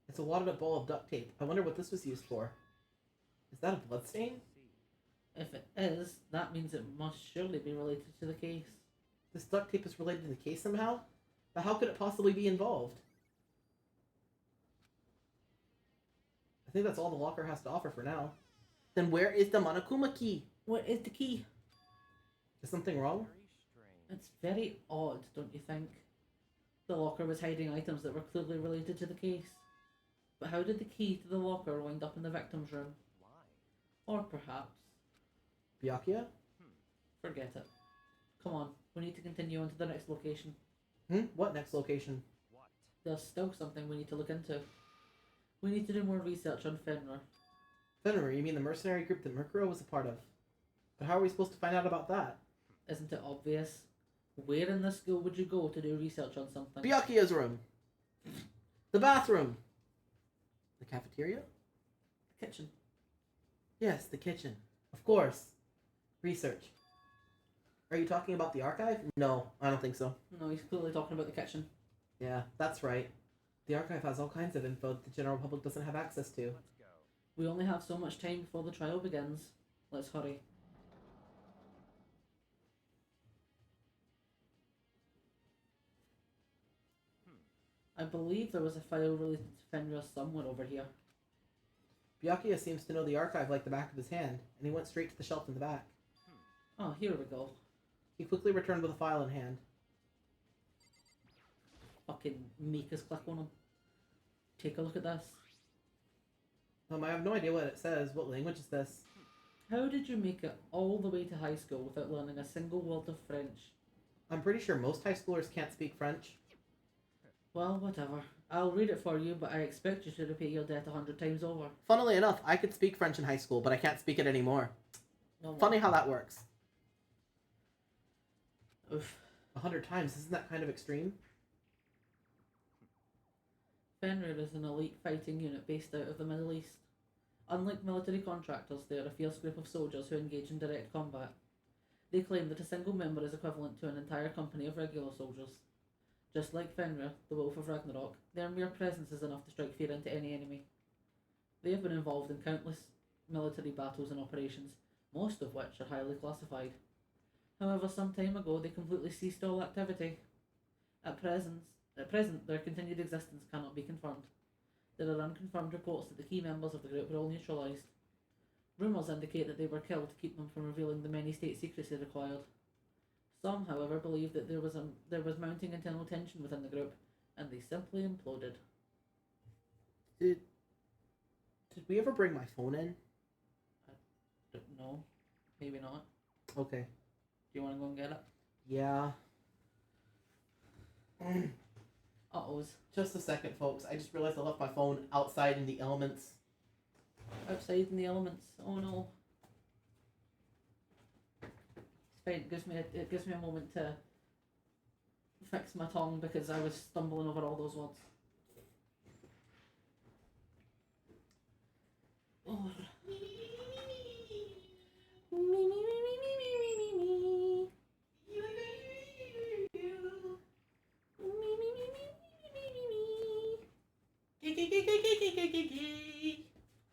S1: It's a wadded up ball of duct tape. I wonder what this was used for. Is that a bloodstain?
S6: See.
S2: If it is, that means it must surely be related to the case.
S1: This duct tape is related to the case somehow? But how could it possibly be involved? I think that's all the locker has to offer for now. Then where is the Monokuma key?
S2: What is the key?
S1: Is something wrong?
S6: Very strange.
S2: It's very odd, don't you think? The locker was hiding items that were clearly related to the case. But how did the key to the locker wind up in the victim's room?
S6: Why?
S2: Or perhaps...
S1: Byakuya?
S2: forget it. Come on, we need to continue on to the next location.
S1: What next location?
S6: What?
S2: There's still something we need to look into. We need to do more research on Fenrir.
S1: Fenrir, you mean the mercenary group that Mukuro was a part of? But how are we supposed to find out about that?
S2: Isn't it obvious? Where in the school would you go to do research on something?
S1: Byakuya's room! The bathroom! The cafeteria?
S2: The kitchen.
S1: Yes, the kitchen. Of course. Research. Are you talking about the archive? No, I don't think so.
S2: No, he's clearly talking about the kitchen.
S1: Yeah, that's right. The archive has all kinds of info that the general public doesn't have access to.
S6: Let's go.
S2: We only have so much time before the trial begins. Let's hurry. I believe there was a file related to Fenrir somewhere over here.
S1: Byakuya seems to know the archive like the back of his hand, and he went straight to the shelf in the back.
S2: Oh, here we go.
S1: He quickly returned with a file in hand.
S2: Fucking make us click on him. Take a look at this.
S1: I have no idea what it says. What language is this?
S2: How did you make it all the way to high school without learning a single word of French?
S1: I'm pretty sure most high schoolers can't speak French.
S2: Well, whatever. I'll read it for you, but I expect you to repay your debt 100 times over.
S1: Funnily enough, I could speak French in high school, but I can't speak it anymore.
S2: No
S1: Funny how that works.
S2: Oof.
S1: 100 times, isn't that kind of extreme?
S2: Fenrir is an elite fighting unit based out of the Middle East. Unlike military contractors, they are a fierce group of soldiers who engage in direct combat. They claim that a single member is equivalent to an entire company of regular soldiers. Just like Fenrir, the Wolf of Ragnarok, their mere presence is enough to strike fear into any enemy. They have been involved in countless military battles and operations, most of which are highly classified. However, some time ago they completely ceased all activity. At present, their continued existence cannot be confirmed. There are unconfirmed reports that the key members of the group were all neutralised. Rumours indicate that they were killed to keep them from revealing the many state secrets they required. Some, however, believe that there was mounting internal tension within the group, and they simply imploded.
S1: Did we ever bring my phone in?
S2: Don't know. Maybe not.
S1: Okay.
S2: Do you want to go and get it?
S1: Yeah.
S2: Uh-ohs.
S1: Just a second, folks. I just realized I left my phone outside in the elements.
S2: Outside in the elements. Oh no. It's fine. It gives me a moment to fix my tongue because I was stumbling over all those words. Oh.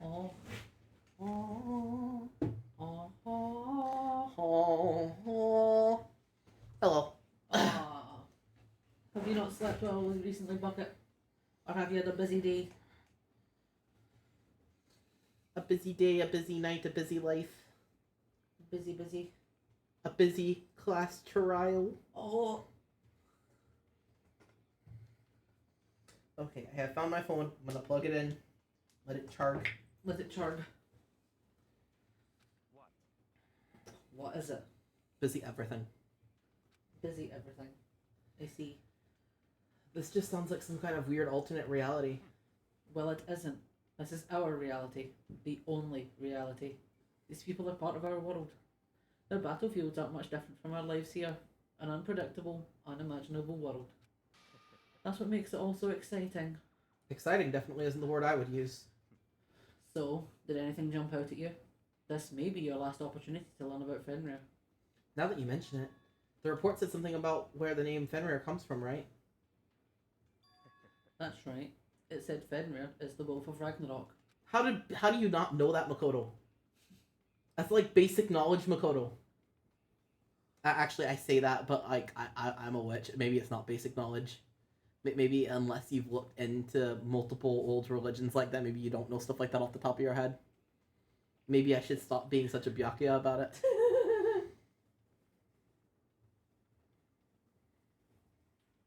S2: Oh.
S1: Oh. Oh. Hello.
S2: Have you not slept well recently, Bucket? Or have you had a busy day?
S1: A busy day, a busy night, a busy life.
S2: Busy.
S1: A busy class trial.
S2: Oh.
S1: Okay, I have found my phone. I'm gonna plug it in. Let it charge.
S2: Let it charge.
S6: What?
S2: What is it?
S1: Busy everything.
S2: Busy everything. I see.
S1: This just sounds like some kind of weird alternate reality.
S2: Well, it isn't. This is our reality. The only reality. These people are part of our world. Their battlefields aren't much different from our lives here. An unpredictable, unimaginable world. That's what makes it all so exciting.
S1: Exciting definitely isn't the word I would use.
S2: So, did anything jump out at you? This may be your last opportunity to learn about Fenrir.
S1: Now that you mention it, the report said something about where the name Fenrir comes from, right?
S2: That's right. It said Fenrir is the Wolf of Ragnarok.
S1: How do you not know that, Makoto? That's like basic knowledge, Makoto. Actually, I say that, but like I'm a witch. Maybe it's not basic knowledge. Maybe unless you've looked into multiple old religions like that, maybe you don't know stuff like that off the top of your head. Maybe I should stop being such a Byakuya about it.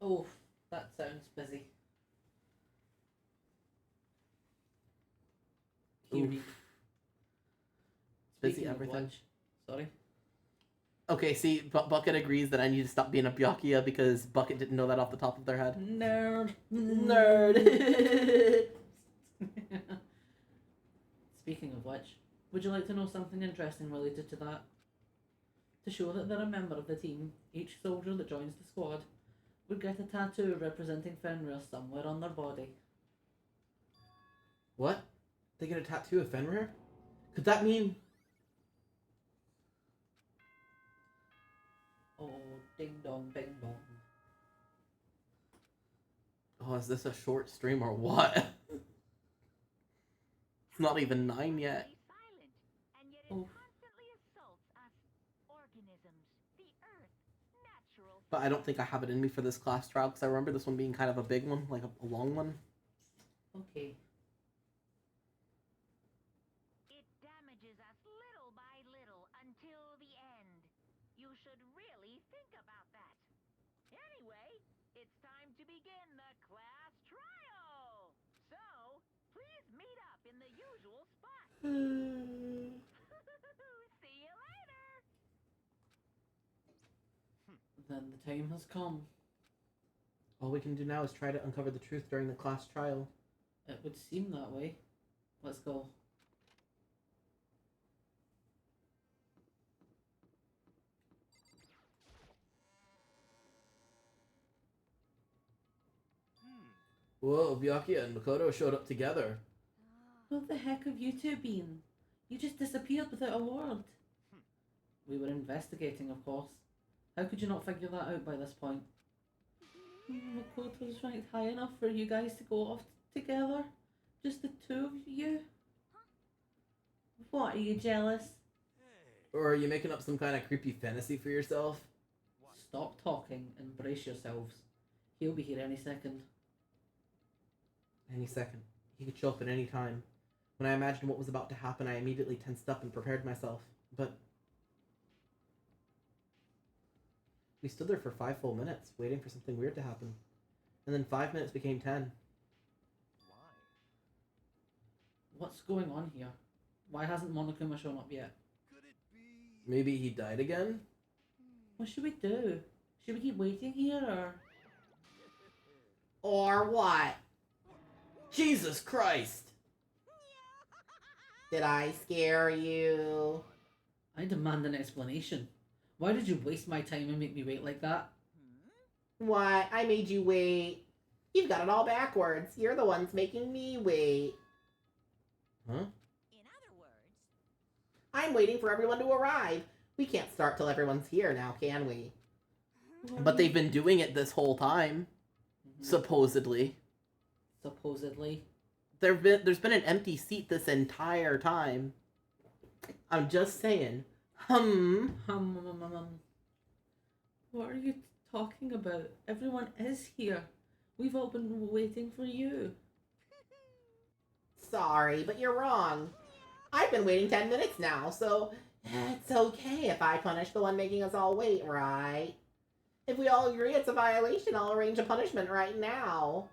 S2: Oh, that sounds busy.
S1: Oof.
S2: Period.
S1: Busy
S2: Speaking of
S1: everything.
S2: which- Sorry.
S1: Okay, see, Bucket agrees that I need to stop being a Byakuya because Bucket didn't know that off the top of their head.
S2: Nerd.
S1: Nerd.
S2: Speaking of which, would you like to know something interesting related to that? To show that they're a member of the team, each soldier that joins the squad would get a tattoo representing Fenrir somewhere on their body.
S1: What? They get a tattoo of Fenrir? Could that mean...
S2: Oh, ding dong, bing bong.
S1: Oh, is this a short stream or what? It's not even 9 yet.
S5: Silent, and yet it
S2: Oof.
S5: constantly assaults us organisms, the earth, natural.
S1: But I don't think I have it in me for this class trial because I remember this one being kind of a big one, like a long one.
S2: Okay.
S5: It damages us little by little until the end. You should really think about that. Anyway, it's time to begin the class trial. So, please meet up in the usual spot. See you later.
S2: Then the time has come.
S1: All we can do now is try to uncover the truth during the class trial.
S2: It would seem that way. Let's go.
S1: Whoa, Byakuya and Makoto showed up together.
S2: Where the heck have you two been? You just disappeared without a word. We were investigating, of course. How could you not figure that out by this point? Makoto's ranked high enough for you guys to go off together? Just the two of you? What, are you jealous?
S1: Or are you making up some kind of creepy fantasy for yourself?
S2: Stop talking and brace yourselves. He'll be here any second.
S1: Any second. He could show up at any time. When I imagined what was about to happen, I immediately tensed up and prepared myself. But we stood there for 5 full minutes, waiting for something weird to happen. And then 5 minutes became 10.
S6: Why?
S2: What's going on here? Why hasn't Monokuma shown up yet?
S6: Could it be?
S1: Maybe he died again?
S2: What should we do? Should we keep waiting here or...
S1: Or what? Jesus Christ! Did I scare you?
S2: I demand an explanation. Why did you waste my time and make me wait like that?
S1: What? I made you wait. You've got it all backwards. You're the ones making me wait. Huh?
S5: In other words,
S1: I'm waiting for everyone to arrive. We can't start till everyone's here now, can we? But they've been doing it this whole time. Supposedly.
S2: Supposedly.
S1: There's been an empty seat this entire time. I'm just saying.
S2: What are you talking about? Everyone is here. We've all been waiting for you.
S1: Sorry, but you're wrong. I've been waiting 10 minutes now, so it's okay if I punish the one making us all wait, right? If we all agree it's a violation, I'll arrange a punishment right now.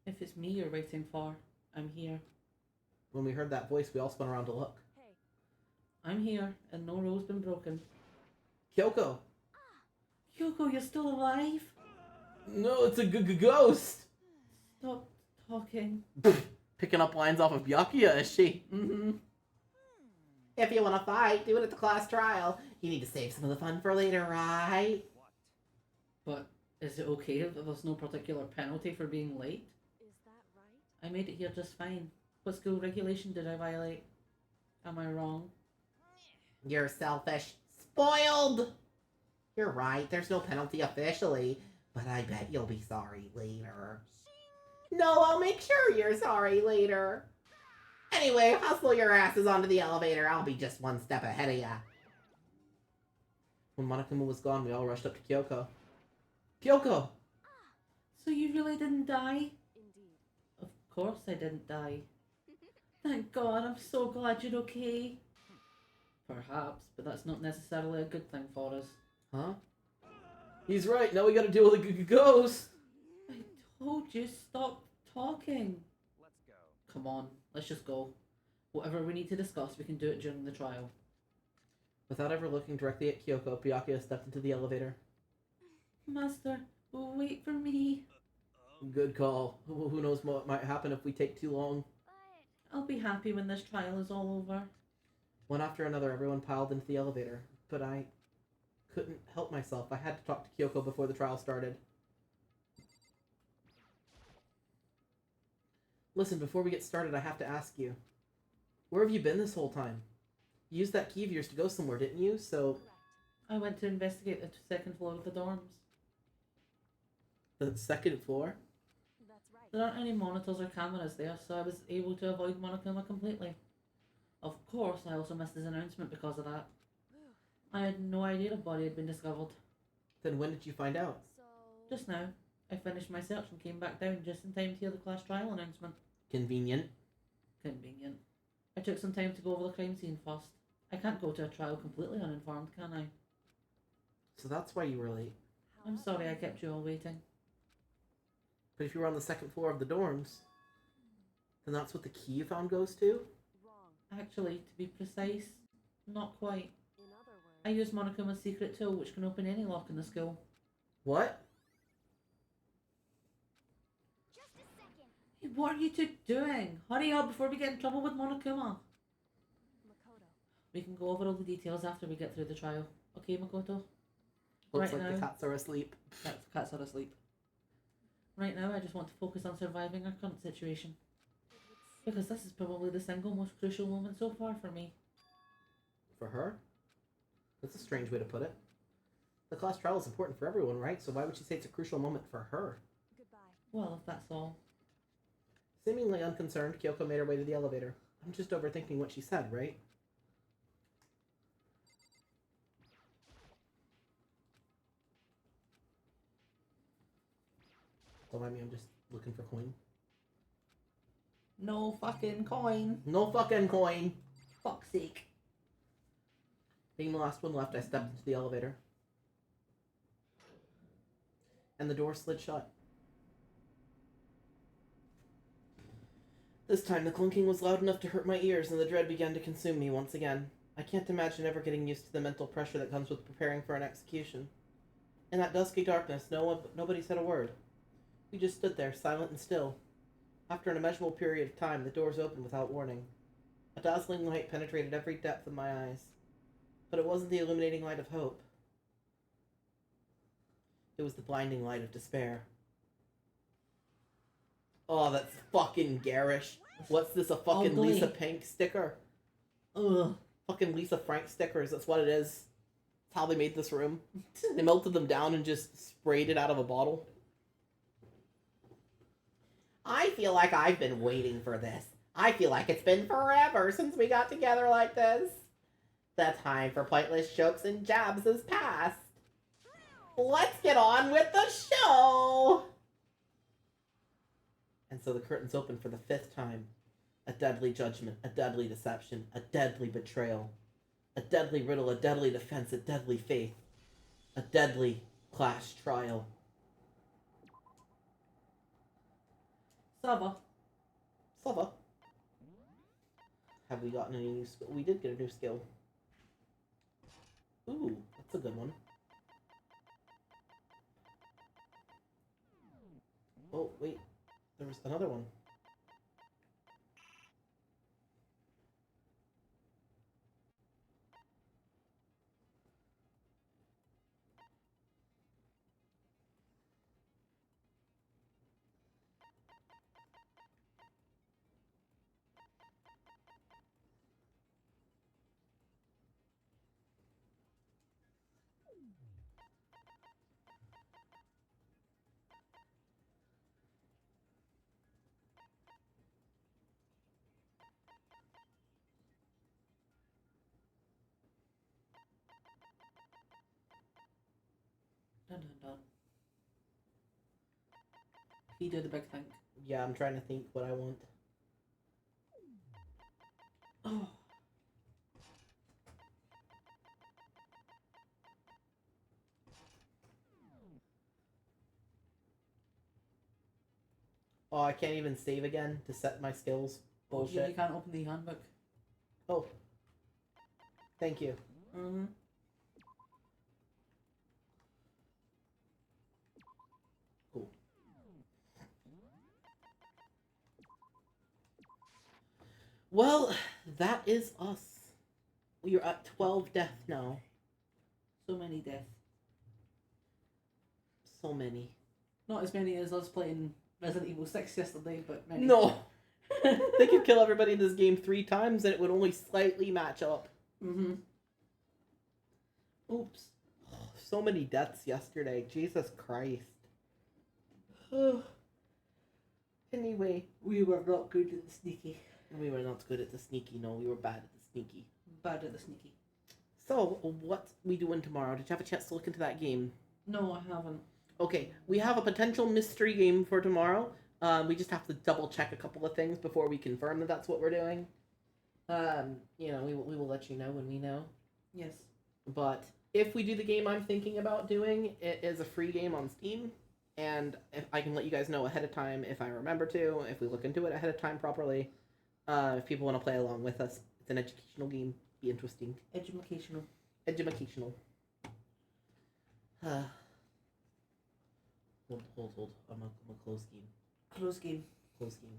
S2: If it's me you're waiting for, I'm here.
S1: When we heard that voice, we all spun around to look.
S4: Hey,
S2: I'm here, and no rule's been broken.
S1: Kyoko.
S2: Kyoko, you're still alive?
S1: No, it's a ghost.
S2: Stop talking.
S1: Picking up lines off of Byakuya, is she?
S2: Mm-hmm.
S1: If you want to fight, do it at the class trial. You need to save some of the fun for later, right?
S2: But is it okay that there's no particular penalty for being late?
S4: is that right?
S2: I made it here just fine. What school regulation did I violate? Am I wrong?
S1: You're selfish. Spoiled! You're right, there's no penalty officially, but I bet you'll be sorry later. No, I'll make sure you're sorry later. Anyway, hustle your asses onto the elevator. I'll be just one step ahead of ya. When Monokuma was gone, we all rushed up to Kyoko. Kyoko!
S2: So you really didn't die?
S4: Indeed.
S2: Of course I didn't die. Thank God, I'm so glad you're okay. Perhaps, but that's not necessarily a good thing for us.
S1: Huh? He's right, now we gotta deal with a ghost!
S2: I told you, stop talking.
S6: Let's go.
S2: Come on, let's just go. Whatever we need to discuss, we can do it during the trial.
S1: Without ever looking directly at Kyoko, Byakuya stepped into the elevator.
S2: Master, wait for me.
S1: Good call. Who knows what might happen if we take too long.
S5: but
S2: I'll be happy when this trial is all over.
S1: One after another, everyone piled into the elevator, but I couldn't help myself. I had to talk to Kyoko before the trial started. Listen, before we get started, I have to ask you. Where have you been this whole time? You used that key of yours to go somewhere, didn't you? So,
S4: Correct.
S2: I went to investigate the second floor of the dorms.
S1: the second floor?
S4: That's right.
S2: There aren't any monitors or cameras there, so I was able to avoid Monokuma completely. Of course, I also missed his announcement because of that. I had no idea a body had been discovered.
S1: Then when did you find out?
S4: So,
S2: Just now, I finished my search and came back down just in time to hear the class trial announcement.
S1: Convenient.
S2: Convenient. I took some time to go over the crime scene first. I can't go to a trial completely uninformed, can I?
S1: So that's why you were late.
S2: I'm sorry I kept you all waiting.
S1: But if you were on the second floor of the dorms, then that's what the key you found goes to?
S4: wrong.
S2: Actually, to be precise, not quite.
S4: In other words,
S2: I used Monokuma's secret tool which can open any lock in the school.
S1: What?
S5: just a second.
S2: Hey, what are you two doing? Hurry up before we get in trouble with Monokuma.
S4: Makoto.
S2: We can go over all the details after we get through the trial. Okay, Makoto?
S1: Looks
S2: Right
S1: like the
S2: now.
S1: cats are asleep.
S2: Cats are asleep. Right now, I just want to focus on surviving our current situation.
S4: It would
S2: Because this is probably the single most crucial moment so far for me.
S1: For her? That's a strange way to put it. The class trial is important for everyone, right? So why would she say it's a crucial moment for her?
S4: Goodbye.
S2: Well, if that's all.
S1: Seemingly unconcerned, Kyoko made her way to the elevator. I'm just overthinking what she said, right? Don't mind me, I'm just looking for coin.
S2: No fucking coin.
S1: No fucking coin!
S2: Fuck's sake.
S1: Being the last one left, I stepped into the elevator. And the door slid shut. This time, the clunking was loud enough to hurt my ears, and the dread began to consume me once again. I can't imagine ever getting used to the mental pressure that comes with preparing for an execution. In that dusky darkness, nobody said a word. We just stood there, silent and still. After an immeasurable period of time, the doors opened without warning. A dazzling light penetrated every depth of my eyes. But it wasn't the illuminating light of hope. It was the blinding light of despair. Oh, that's fucking garish. What's this, a fucking
S2: Ugly.
S1: Lisa Pink sticker?
S2: Ugh.
S1: Fucking Lisa Frank stickers, that's what it is. That's how they made this room. They melted them down and just sprayed it out of a bottle. I feel like I've been waiting for this. I feel like it's been forever since we got together like this. The time for pointless jokes and jabs has passed. Let's get on with the show! And so the curtains open for the 5th time. A deadly judgment, a deadly deception, a deadly betrayal, a deadly riddle, a deadly defense, a deadly faith, a deadly clash trial.
S2: Sava.
S1: Slava. Have we gotten any new skill? We did get a new skill. Ooh, that's a good one. Oh, wait. There was another one.
S2: Dun dun dun. He did the big thing.
S1: Yeah, I'm trying to think what I want.
S2: Oh.
S1: Oh, I can't even save again to set my skills.
S2: Yeah,
S1: Bullshit.
S2: you can't open the handbook.
S1: Oh. Thank you.
S2: Mm-hmm.
S1: Cool. Well, that is us. We are at 12 death now.
S2: So many deaths.
S1: So many.
S2: Not as many as us playing Resident Evil 6 yesterday, but many.
S1: No! They could kill everybody in this game 3 times and it would only slightly match up.
S2: Mm-hmm.
S1: Oops. So many deaths yesterday. Jesus Christ. Anyway.
S2: We were not good at the sneaky.
S1: We were not good at the sneaky. No, we were bad at the sneaky.
S2: Bad at the sneaky.
S1: So, what we doing tomorrow? Did you have a chance to look into that game?
S2: No, I haven't.
S1: Okay, we have a potential mystery game for tomorrow. We just have to double check a couple of things before we confirm that that's what we're doing. You know, we will let you know when we know.
S2: Yes.
S1: But if we do the game I'm thinking about doing, it is a free game on Steam. And if I can let you guys know ahead of time if I remember to, if we look into it ahead of time properly. If people want to play along with us. It's an educational game. Be interesting.
S2: Educational.
S1: Educational. Hold. I'm a close game.
S2: Close game.
S1: Close game.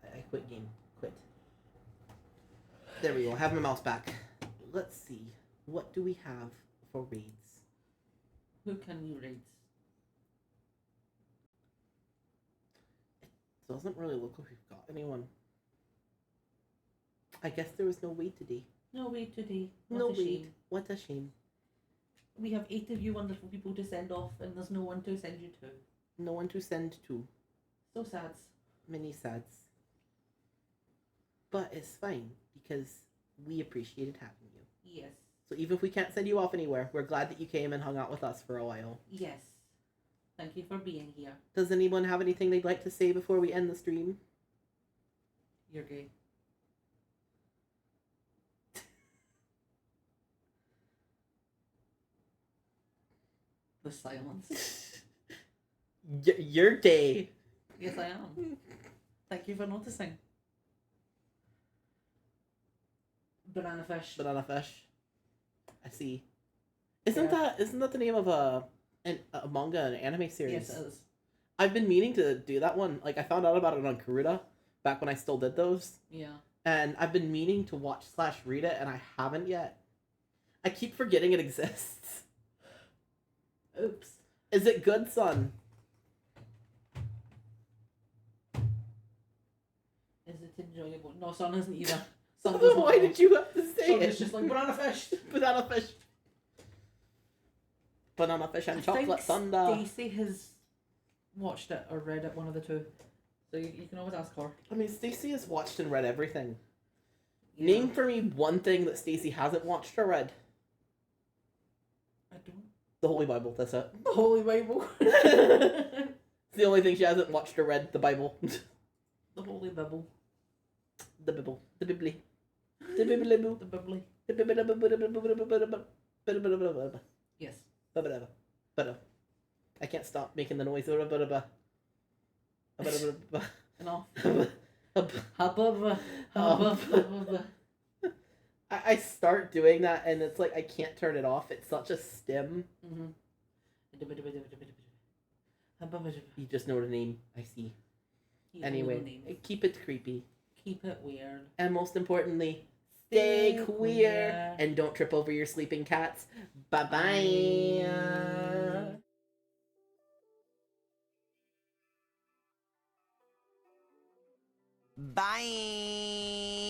S1: I quit game. Quit. There we go. I have my mouse back. Let's see. What do we have for raids?
S2: Who can you raid?
S1: It Doesn't really look like we've got anyone. I guess there was no way today.
S2: No way today. What
S1: No
S2: a
S1: way.
S2: shame.
S1: What a shame.
S2: We have 8 of you wonderful people to send off, and there's no one to send you to.
S1: No one to send to.
S2: So sad.
S1: Many sads. But it's fine, because we appreciated having you.
S2: Yes.
S1: So even if we can't send you off anywhere, we're glad that you came and hung out with us for a while.
S2: Yes. Thank you for being here.
S1: Does anyone have anything they'd like to say before we end the stream?
S2: You're gay. The silence.
S1: Your day.
S2: Yes, I am. Thank you for noticing. Banana fish.
S1: Banana fish. I see. Isn't
S2: Yeah.
S1: that the name of a manga, an anime series?
S2: Yes, it is.
S1: I've been meaning to do that one. Like, I found out about it on Karuta back when I still did those.
S2: Yeah.
S1: And I've been meaning to watch / read it, and I haven't yet. I keep forgetting it exists.
S2: Oops.
S1: Is it good, son?
S2: Is it enjoyable? No, Son isn't either. Son does not
S1: Why
S2: know.
S1: did you have to say
S2: Son
S1: it?
S2: is just like banana fish.
S1: Banana fish. Banana fish and chocolate thunder.
S2: Stacey has watched it or read it, one of the two. So you can always ask her.
S1: I mean, Stacey has watched and read everything.
S2: Yeah.
S1: Name for me one thing that Stacey hasn't watched or read.
S2: I don't.
S1: The Holy Bible, that's it.
S2: The Holy Bible.
S1: It's the only thing she hasn't watched or read, the Bible.
S2: The Holy Bible.
S1: The Bible. The Bible. The Bible.
S2: The Bible.
S1: The Bible.
S2: Yes.
S1: I can't stop making the noise.
S2: Enough. Hubbub. Hubbub.
S1: I start doing that and it's like I can't turn it off. It's such a stim. You just know the name. I see. Anyway, keep it creepy.
S2: Keep it weird.
S1: And most importantly, stay queer. And don't trip over your sleeping cats. Bye-bye.
S7: Bye.